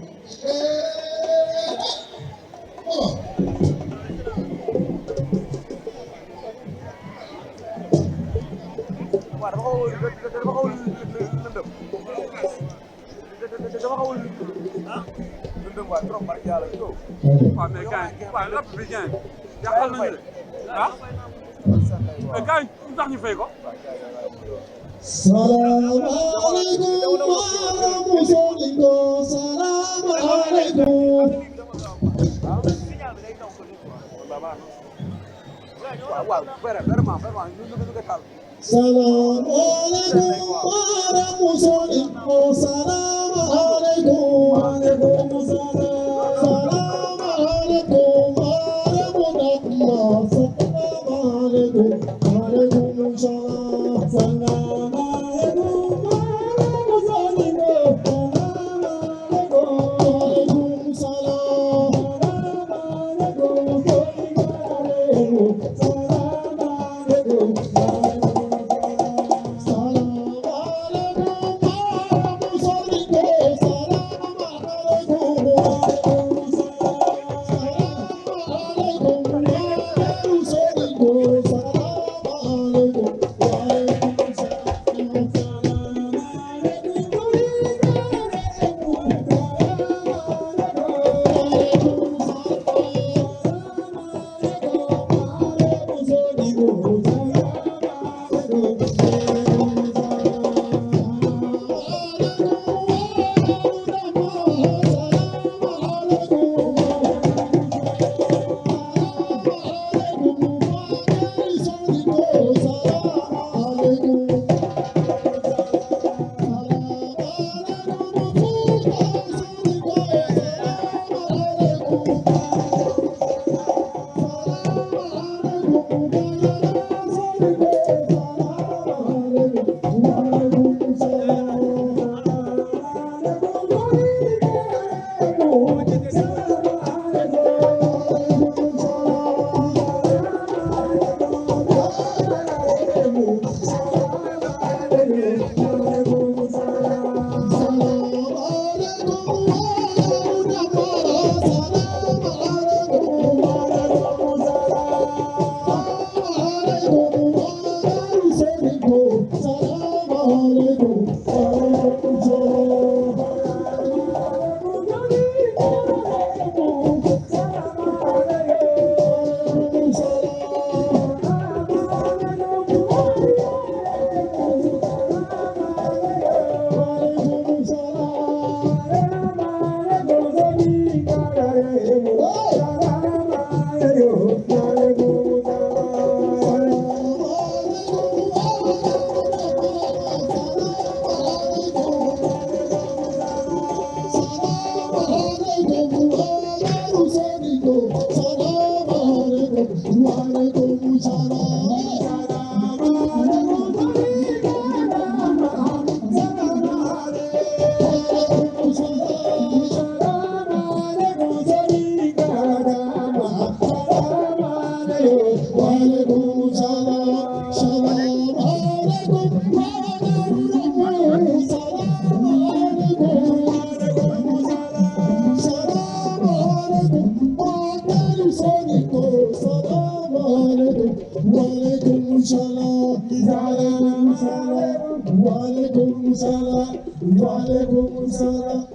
Walaikum salam.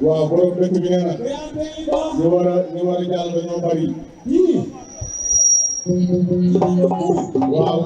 waaw borom dëkk bi nee na ñu war a jàll dañoo bari waaw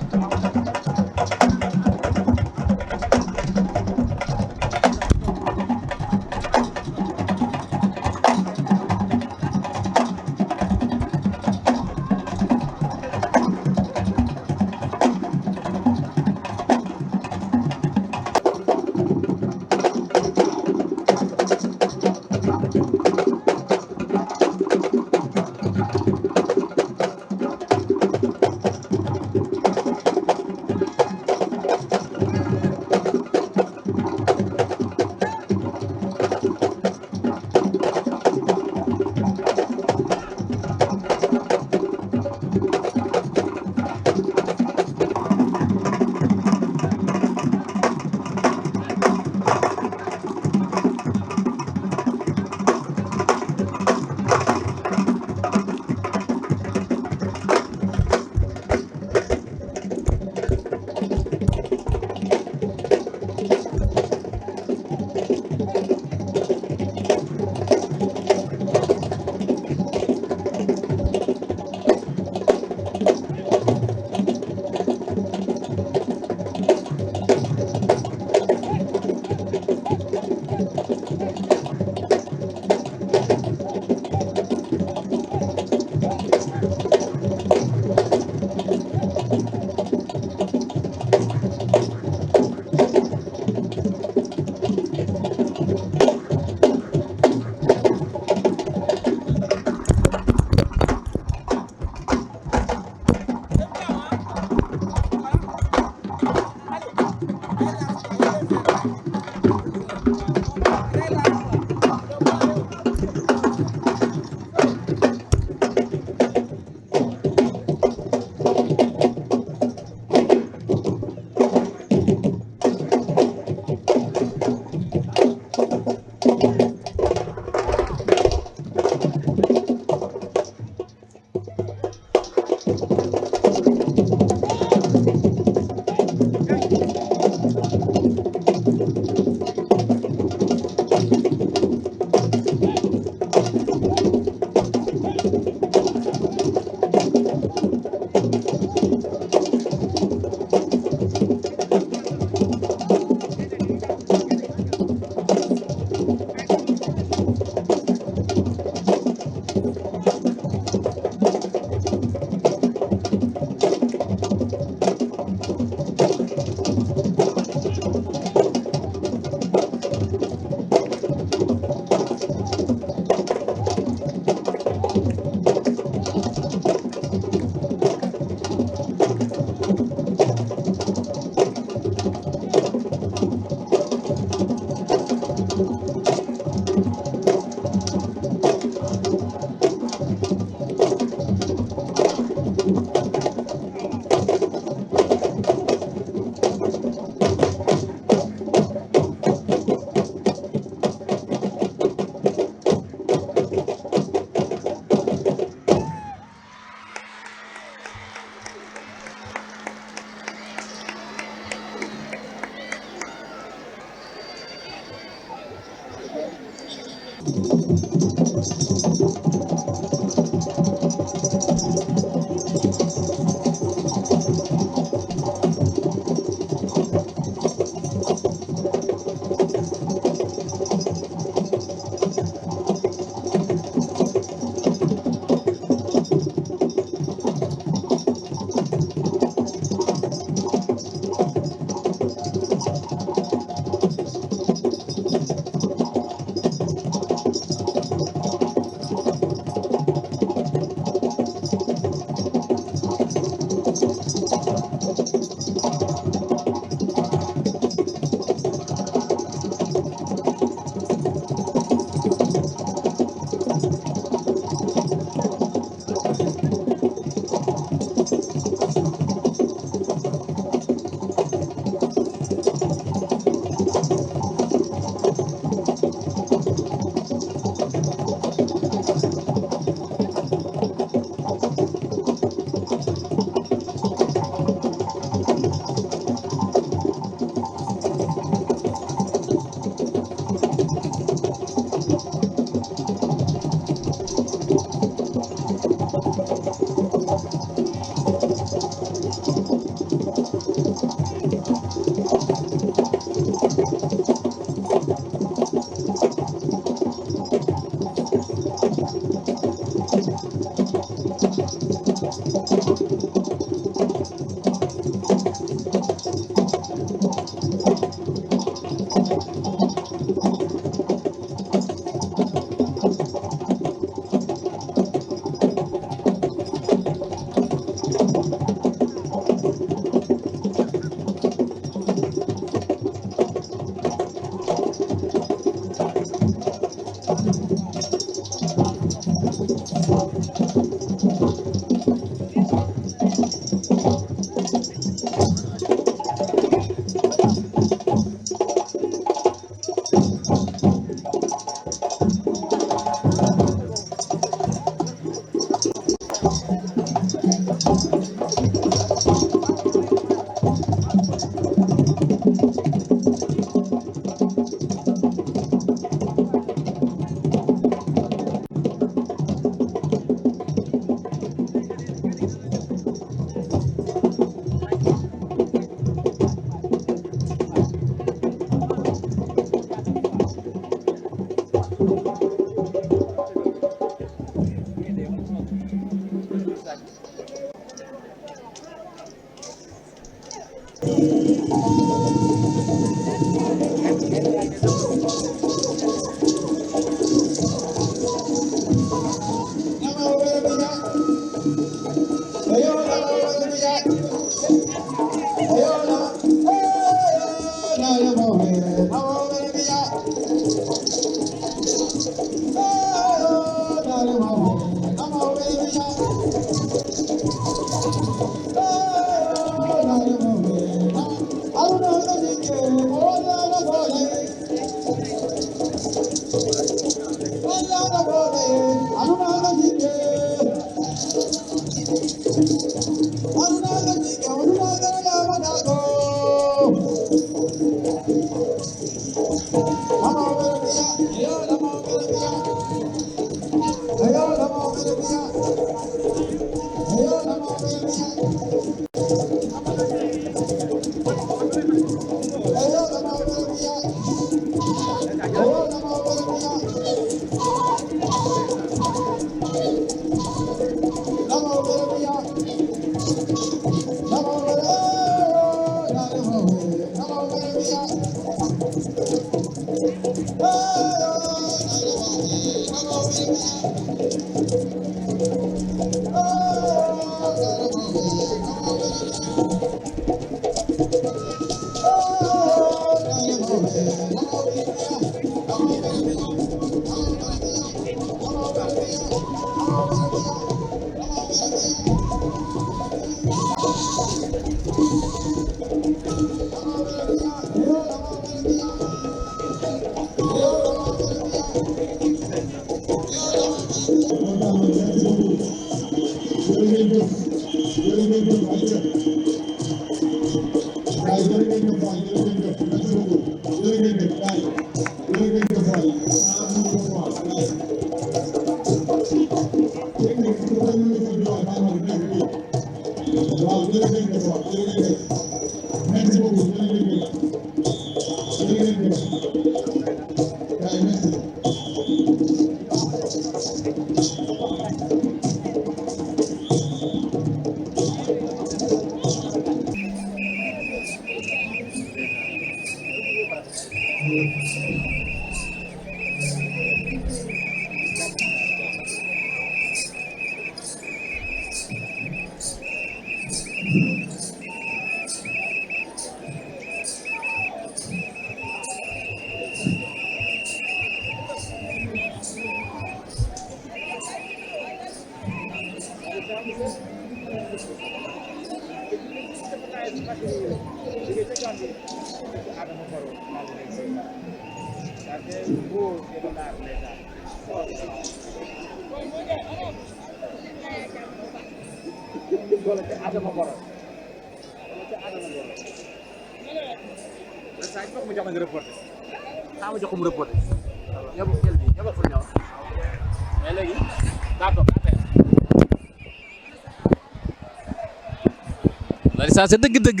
Larissa sa dëgg-dëgg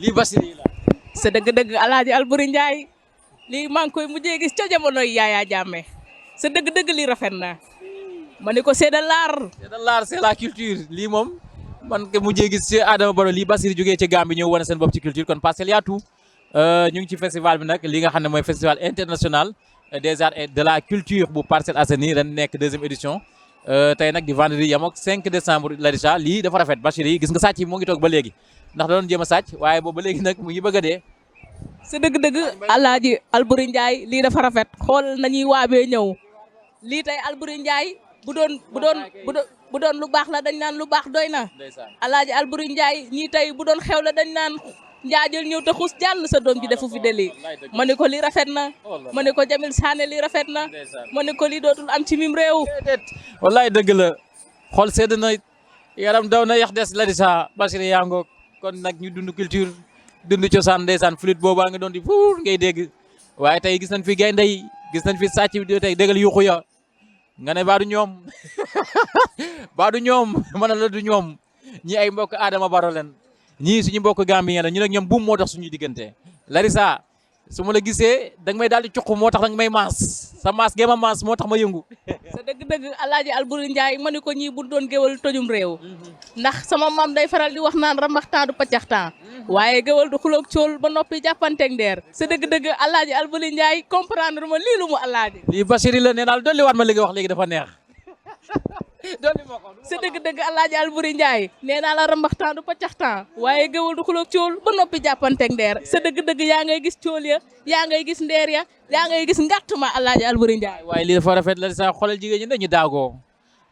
lii Bassirou la. sa dëgg-dëgg Alaaji Alboury Ndiaye lii maa ngi koy mujjee gis ca jamonoy Yaya Jammeh sa dëgg-dëgg lii rafet na ma ne ko c'est de l'art. c'est de l'art c'est la culture lii moom man ko mujjee gis ci Adama Barrow lii Bassirou jógee ci Gambie ñëw wane seen bopp ci culture kon Parcelles y a tout ñu ngi ci festival bi nag li nga xam ne mooy festival international des arts et de la culture bu Parcelles Assainies ren nekk 2e édition tey nag di vendredi yam ak 5 décembre Larissa lii dafa rafet Bassirou yi gis nga sàcc yi moo ngi toog ba léegi ndax da doon jéem a sàcc waaye boobu ba léegi nag mu ngi bëgg a dee. sa dëgg-dëgg Alaaji Alboury Ndiaye lii dafa rafet xool nañuy waabee ñëw lii tey Alboury Ndiaye bu doon lu baax la dañ naan lu baax doy na Alaaji Alboury Ndiaye ñii tey bu doon xew la dañ naan njaajël ñëw te xus jàll sa doom ji defu fi de lii ma ne ko lii rafet na ma ne ko Jamil Sané lii rafet na ma ne ko lii dootul am ci mim réew. wallaay dëgg la xool sedd na yaram daw na yax des Larissa Bassirou yaa ngoog kon nag ñu dund culture dund cosaan ndeysaan flûte boobaa nga doon di fuur ngay dégg waaye tey gis nañ fi gaynde yi gis nañ fi sàcc bi tey déggal yuuxu ya nga ne baadu ñoom baadu ñoom mën na la du ñoom ñi ay mbokk Adama Barrow leen ñii suñu mbokk Gambien la ñu nag ñoom buum moo tax suñuy diggante Larissa su ma la gisee da nga may daal di cuq moo tax da nga may maas sa maas géema maas moo tax ma yëngu. sa dëgg-dëgg Alaaji Alboury Ndiaye ma ni ko ñii bu doon géwal tojum réew ndax sama maam day faral di wax naan rambaxtaan du paccaxtaan waaye géwal du xuloog cool ba noppi jàppanteeg ndeer sa dëgg-dëgg Alaaji Alboury Ndiaye comprendre ma lii lu mu Alaaji lii Bachiri la nee naa dolli waat ma li nga wax léegi dafa neex. sa dëgg-dëgg Alaaji Alboury Ndiaye nee naa la rambaxtaan du paccaxtaan waaye géwal du xuloog cool ba noppi jàppanteeg ndeer sa dëgg-dëgg yaa ngay gis cool ya yaa ngay gis ndeer ya yaa ngay gis ngàtt ma Alaaji Alboury Ndiaye. waaye lii dafa rafet la sa xoolal jigéen ñi dañu daagoo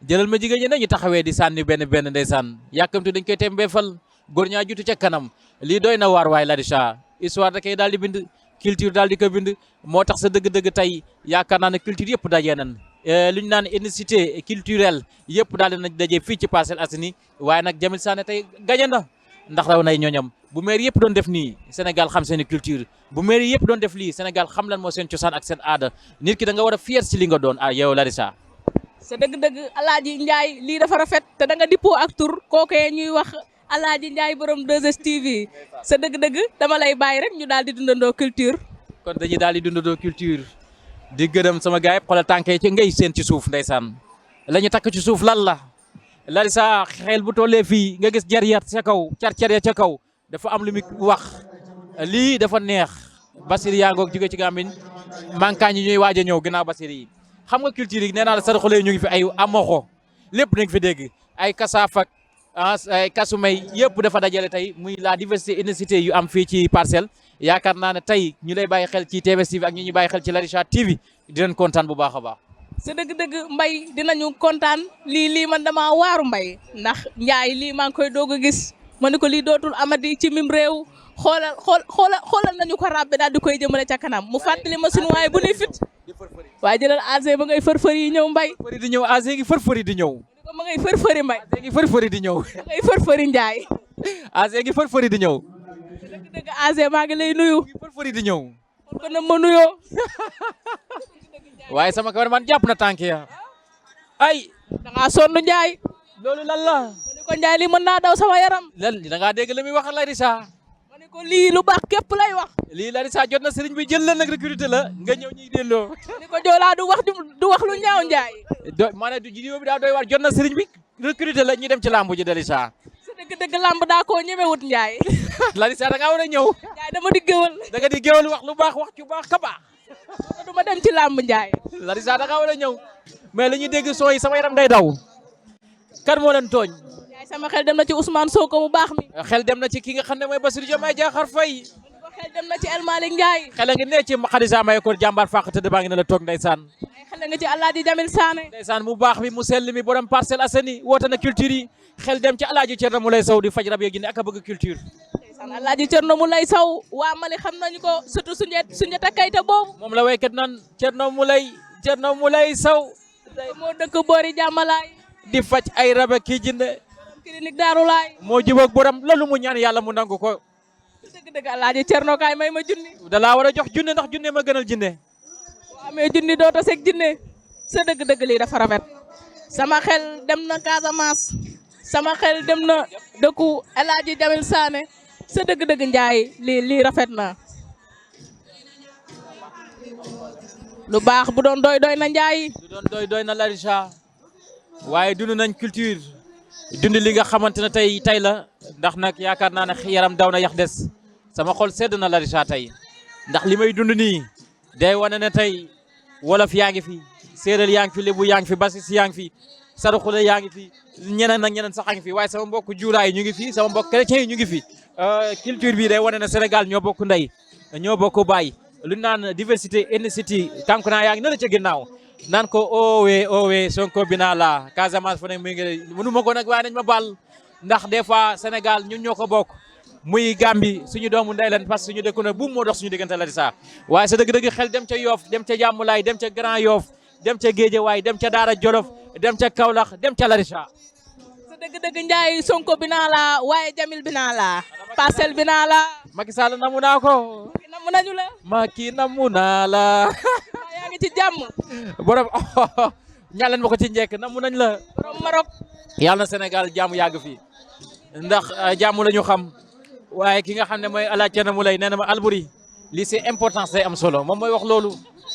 jëlal ma jigéen ñi dañu taxawee di sànni benn ndeysaan yàkkamtu dañ koy tembeefal góor ñaa jutu ca kanam lii doy na waar waaye Ladisha histoire da koy daal di bind culture daal di ko bind moo tax sa dëgg-dëgg tey yaakaar naa ne culture yëpp dajee nan lu ñu naan unicité culturelle yëpp daal di daje fii ci Parcelles Assainies waaye nag Jamil Sané tey gañe na ndax raw nay ñooñam bu maire yëpp doon def nii Sénégal xam seen culture bu maire yëpp doon def lii Sénégal xam lan moo seen cosaan ak seen aada nit ki da nga war a fier ci li nga doon yow Ladisha. sa dëgg-dëgg Alaaji Ndiaye lii dafa rafet te da nga dippoo ak tur kookee ñuy wax Alaaji Ndiaye borom 2STV sa dëgg-dëgg dama lay bàyyi rek ñu daal di dundandoo culture. kon dañuy daal di dundandoo culture di gërëm sama gaay yi xoolal tànk yi ci ngay seen ci suuf ndeysaan la ñu takk ci suuf lan la Ladisha xel bu tollee fii nga gis jar yat ca kaw car ya ca kaw dafa am lu muy wax lii dafa neex Bachir yaa ngoog jóge ci Gambie mankaañ yi ñuy waaj a ñëw ginnaaw Bachir yi xam nga culture yi nee naa la saraxule ñu ngi fi ay amoxo lépp nañ fi dégg ay kasaafak ay kasumay yëpp dafa dajale tey muy la diversité unicité yu am fii ci Parcelles yaakaar naa ne tey ñu lay bàyyi xel ci TVS TV ak ñi ñu bàyyi xel ci Ladisha TV dinañ kontaan bu baax a baax. sa dëgg-dëgg mbay dinañu kontaan lii man dama waaru mbay ndax Ndiaye lii maa ngi koy doog a gis ma ne ko lii dootul amati ci mim réew xoolal nañu ko ràbbe daal di koy jëmale ca kanam mu fàttali ma suñu waaye bu nuy fit waaye jëlal AG ba ngay fërfëri yi ñëw mbay. fëri di ñëw AG gi fërfëri di ñëw. ma ngay fërfëri mbay. AG gi fërfëri di ñëw. ma ngay fërfëri Ndiaye. AG gi fërfëri di ñëw. dëgg AG maa ngi lay nuyu. fërfëri di ñëw. kon nag ma nuyoo. waaye sama kaw man jàpp na tànk ya ay. da ngaa sonn Ndiaye. loolu lan la. ma ne ko Ndiaye lii mën naa daw sama yaram. lan da ngaa dégg la muy wax Ladisha. ma ne ko lii lu baax képp lay wax. lii Ladisha jot na sëriñ bi jël la nag recruté la nga ñëw ñuy delloo. ma ne ko Joolaa du wax lu ñaaw Ndiaye. maanaam jiw bi daa doy waar jot na sëriñ bi recruté la ñuy dem ci làmb ji Ladisha. sa dëgg-dëgg làmb daa koo ñemewut Ndiaye. Ladisha da ngaa war a ñëw. Ndiaye dama di géwal. da nga di géwal wax lu baax wax ci baax ka baax. du ma dem ci làmb Ndiaye. Ladisha da ngaa war a ñëw mais li ñuy dégg son yi sama yaram day daw. kan moo leen tooñ. Ndiaye sama xel dem na ci Ousmane Sonko bu baax mi. xel dem na ci ki nga xam ne mooy Bassirou Diomaye Diakhar Faye. xel dem na ci El Malick Ndiaye. xel a ngi ne ci Khadija Maye ko jàmbaar fàq tëdd baa ngi ne la toog ndeysaan. xel nga ci Alaaji Jamil Sané. ndeysaan mu baax mi mu sell mi borom Parcelles Assainies woote na culture yi xel dem ci Alaaji Thierno Moulay Sow di faj rab yeegi ne ak a bëgg culture. ndeysaan Alaaji Thierno Moulay Sow waa Mali xam nañu ko surtout Sunjata Kayta boobu. moom la waykat naan Thierno Moulay Sow. moo dëkk boori Jàmmalaay. di faj ay rab ak kii jinne. clinique Daaru Laay. moo jubóog borom loolu mu ñaan yàlla mu nangu ko. dëgg Alaaji Thierno kaay may ma junni. da laa war a jox junne ndax junne ma gënal jinne. boo amee junni doo taseeg jinne sa dëgg lii dafa rafet. sama xel dem na Casamance. sama xel dem na dëkku Alaaji Jamil Sané sa dëgg Ndiaye lii rafet na. lu baax bu doon doy na Ndiaye. lu doon doy na Ladisha. waaye dund nañ culture. dund li nga xamante ne tey la ndax nag yaakaar naa ne yaram daw na yax des sama xol sedd na Ladisha tey ndax li may dund nii day wane ne tey wolof yaa ngi fi séeréer yaa ngi fi lébu yaa ngi fi basis yaa ngi fi saraxule yaa ngi fi ñeneen ak ñeneen sax a ngi fi waaye sama mbokk juulaay ñu ngi fi sama mbokk chrétien yi ñu ngi fi culture bi day wane ne Sénégal ñoo bokk ndey ñoo bokk baay lu ñu naan diversité ethnicité kankunaa yaa ngi ne la ca ginnaaw naan ko owe Sonko bi naa la Casamance fu ne muy ngi mënu ma ko nag waaye nañ ma baal ndax des fois Sénégal ñun ñoo ko bokk muy Gambie suñu doomu ndey leen parce que suñu dëkku na buum moo dox suñu diggante Ladisha waaye sa dëgg xel dem ca Yoff dem ca Jàmmulaay dem ca Grand Yoff dem ca Géejawaay dem ca Daara Jolof dem ca Kaolack dem ca Ladisha. sa dëgg Ndiaye Sonko bi naa la waaye Jamil bi naa la Parcelles bi naa la. Macky Sall namu naa ko. namu nañu la. Macky namu naa la. yaa ngi ci jàmm. borom ñaalen ma ko ci njëkk namu nañ la. borom Maroc. yàlla na Sénégal jàmm yàgg fi ndax jàmm la ñu xam waaye ki nga xam ne mooy Alaaji Thierno Moulay nee na ma Alboury lii c'est importance day am solo moom mooy wax loolu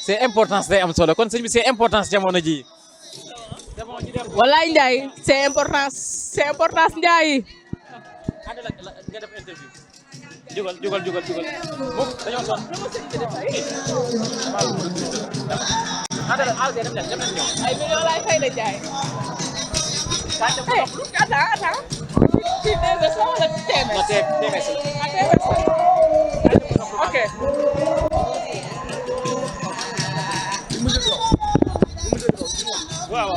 c'est importance day am solo kon sëñ bi c'est importance jamono ji wallaay Ndiaye c'est importance Ndiaye. nga def interview jugal moom dañoo sonn ay million laay fay la Ndiaye. attends. kii nee na sama la téeméer. ok. waaw.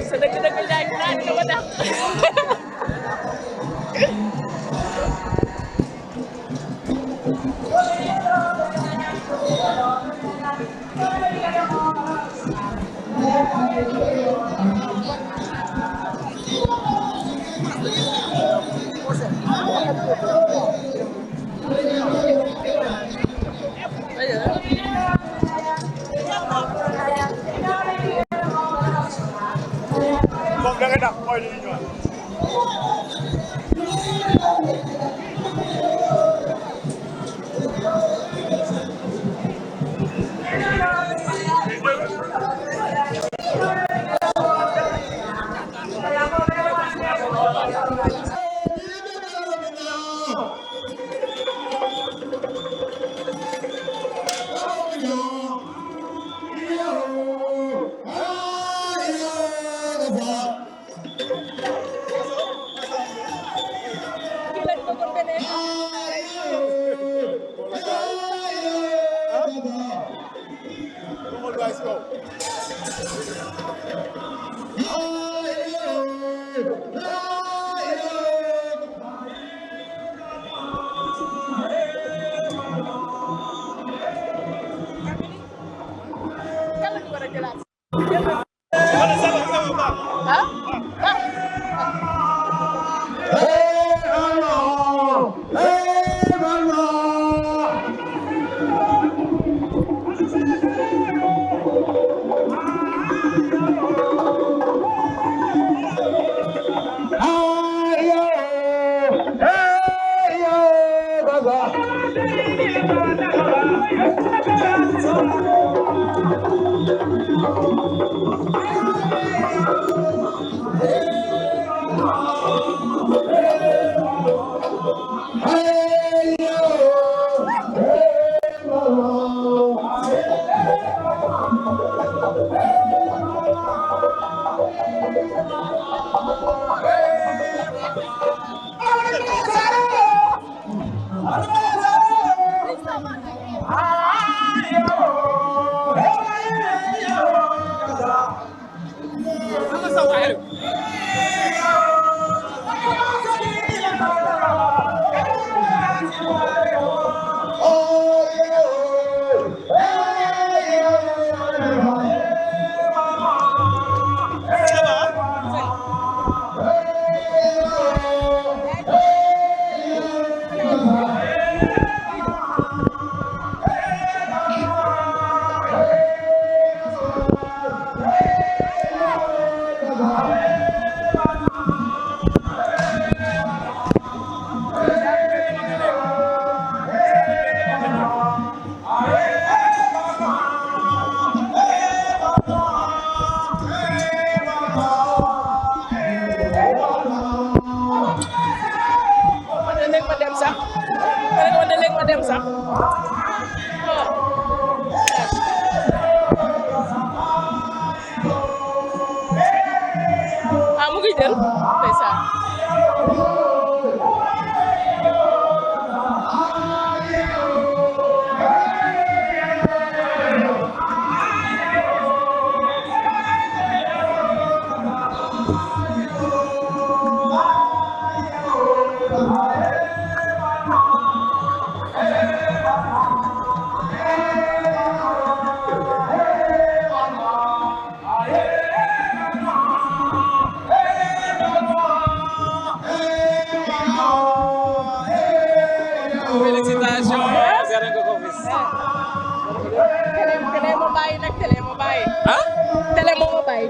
sa dëgg Ndiaye naa dina ma dàq. moom da nga dàq mooy li ñu ñëwaat. Télé moo ma bàyyi.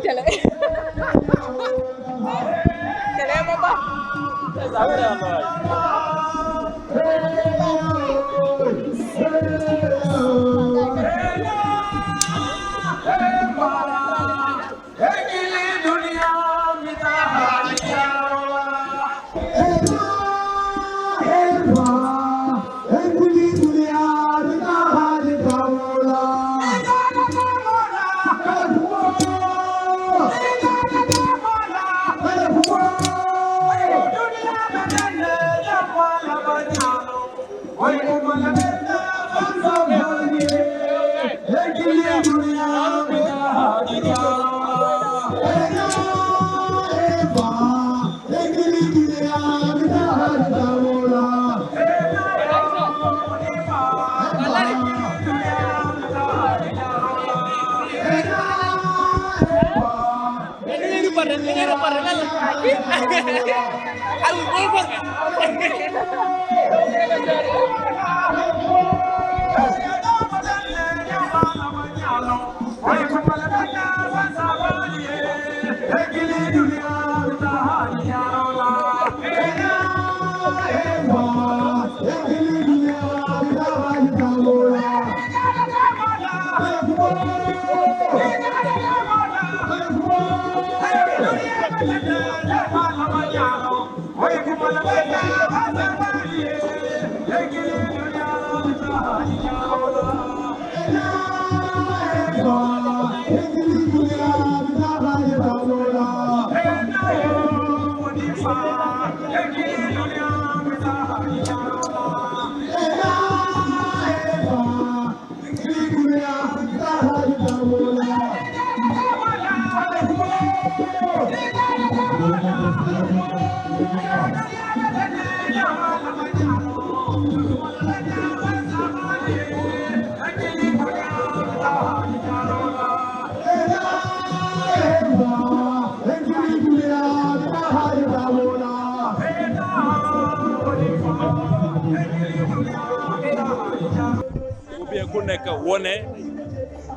ku nekk wone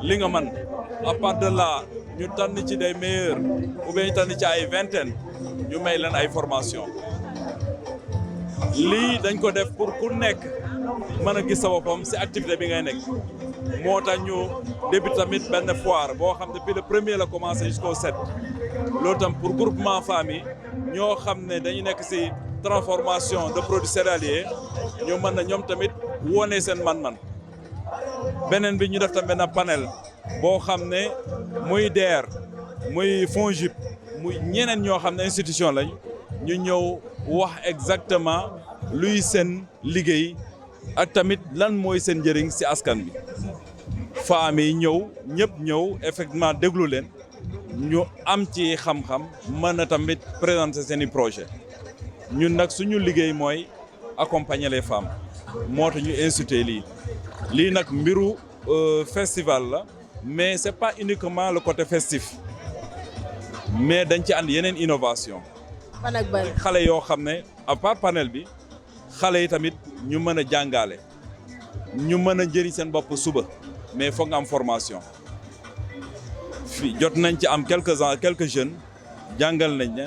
li nga man à part de là ñu tànn ci des meilleurs ou bien ñu tànn ci ay vingtaine ñu may leen ay formation lii dañ ko def pour ku nekk mën a gis sa boppam si activité bi ngay nekk moo tax ñu début tamit benn foire boo xam ne depuis le premier la commencé jusqu'au 7 loolu tam pour groupement famille ñoo xam ne dañu nekk si transformation de produits céréaliers ñu mën na ñoom tamit wone seen man-man beneen bi ñu def tam benn panel boo xam ne muy DER muy FONGIP muy ñeneen ñoo xam ne institution lañ ñu ñëw wax exactement luy seen liggéey ak tamit lan mooy seen njëriñ ci askan bi femmes yi ñëw ñëpp ñëw effectivement déglu leen ñu am ci xam-xam mën a tamit présenter seen i projet ñun nag suñu liggéey mooy accompagner les femmes moo tax ñu institué lii nag mbiru festival la mais c'est pas uniquement le côté festif mais dañ ci ànd yeneen innovation xale yoo xam ne à part panel bi xale yi tamit ñu mën a jàngale ñu mën a njëriñ seen bopp suba mais foog nga am formation fii jot nañ ci am quelques jeunes jàngal nañ ne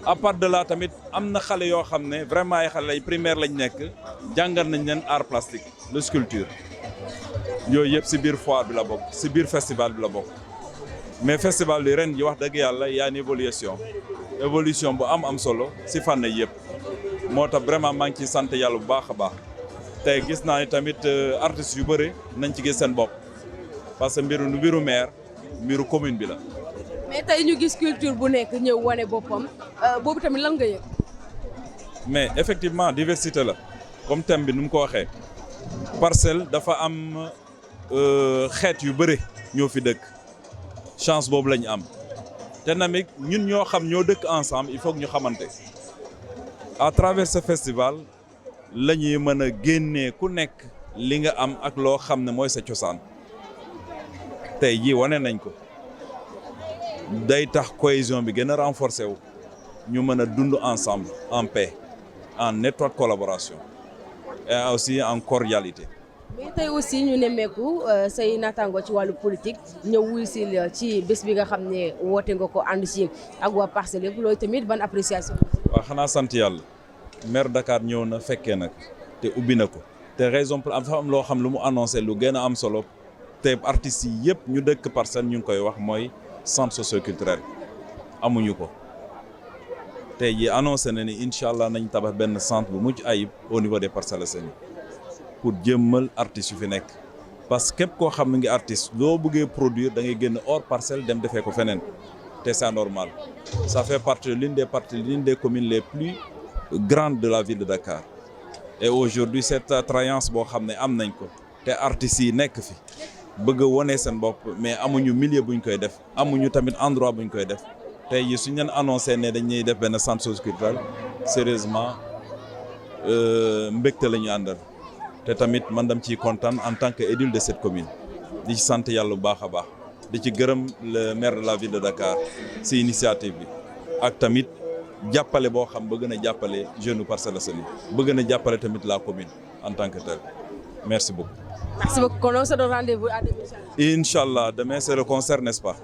à part de là tamit am na xale yoo xam ne vraiment ay xale primaire lañ nekk jàngal nañ leen art plastique de sculpture yooyu yëpp si biir foire bi la bokk si biir festival bi la bokk mais festival bi ren ji wax dëgg yàlla y a une évolution bu am solo si fànn yëpp moo tax vraiment maa ngi ciy sant yàlla bu baax a baax tey gis naa ni tamit artistes yu bëri nañ ci gis seen bopp parce que mbiru maire mbiru commune bi la. mais tey ñu gis culture bu nekk ñëw wane boppam boobu tamit lan nga yëg. mais effectivement diversité la comme thème bi nu mu ko waxee parcelle dafa am xeet yu bëri ñoo fi dëkk chance boobu la ñu am te namit ñun ñoo xam ñoo dëkk ensemble il faut que ñu xamante à travers ce festival la ñuy mën a génnee ku nekk li nga am ak loo xam ne mooy sa cosaan tey jii wane nañ ko day tax cohésion bi gën a renforcer wu ñu mën a dund ensemble en paix en étroite collaboration et aussi en cordialité. mais tey aussi ñu nemmeeku say naataango ci wàllu politique ñëw wuy si ci bés bi nga xam ne woote nga ko ànd si ak waa Parcelles yëpp loolu tamit ban appréciation. waaw xanaa sant yàlla maire Dakar ñëw na fekkee nag te ubbi na ko te raison pour am loo xam lu mu annoncé lu gën a am solo te artistes yi yëpp ñu dëkk Parcelles ñu ngi koy wax mooy centre socio-culturel amuñu ko tey jii annoncé na ni incha allah nañ tabax benn centre bu mucc ayib au niveau des Parcelles Assainies pour jëmmal artistes yu fi nekk parce que képp koo xam ne ngi artiste loo bëggee produire da ngay génn hors parcelle dem defee ko feneen te c'est normal ça fait partie de l'une des communes les plus grandes de la ville de Dakar et aujourd'hui cette attrayance boo xam ne am nañ ko te artistes yi nekk fi bëgg a wone seen bopp mais amuñu milieu buñ koy def amuñu tamit endroit buñ koy def tey yi suñ leen annoncé ne dañuy def benn centre socio-culturel sérieusement mbégte la ñu àndal te tamit man dam ciy kontaan en tant que édile de cette commune di ci sant yàlla bu baax a baax di ci gërëm le maire de la ville de Dakar si initiative bi ak tamit jàppale boo xam bëgg na jàppale jeune Parcelles Assainies bëgg na jàppale tamit la commune en tant que tel merci beaucoup. Merci beaucoup. On se donne rendez-vous à demain. Inch'Allah, demain c'est le concert, n'est-ce pas?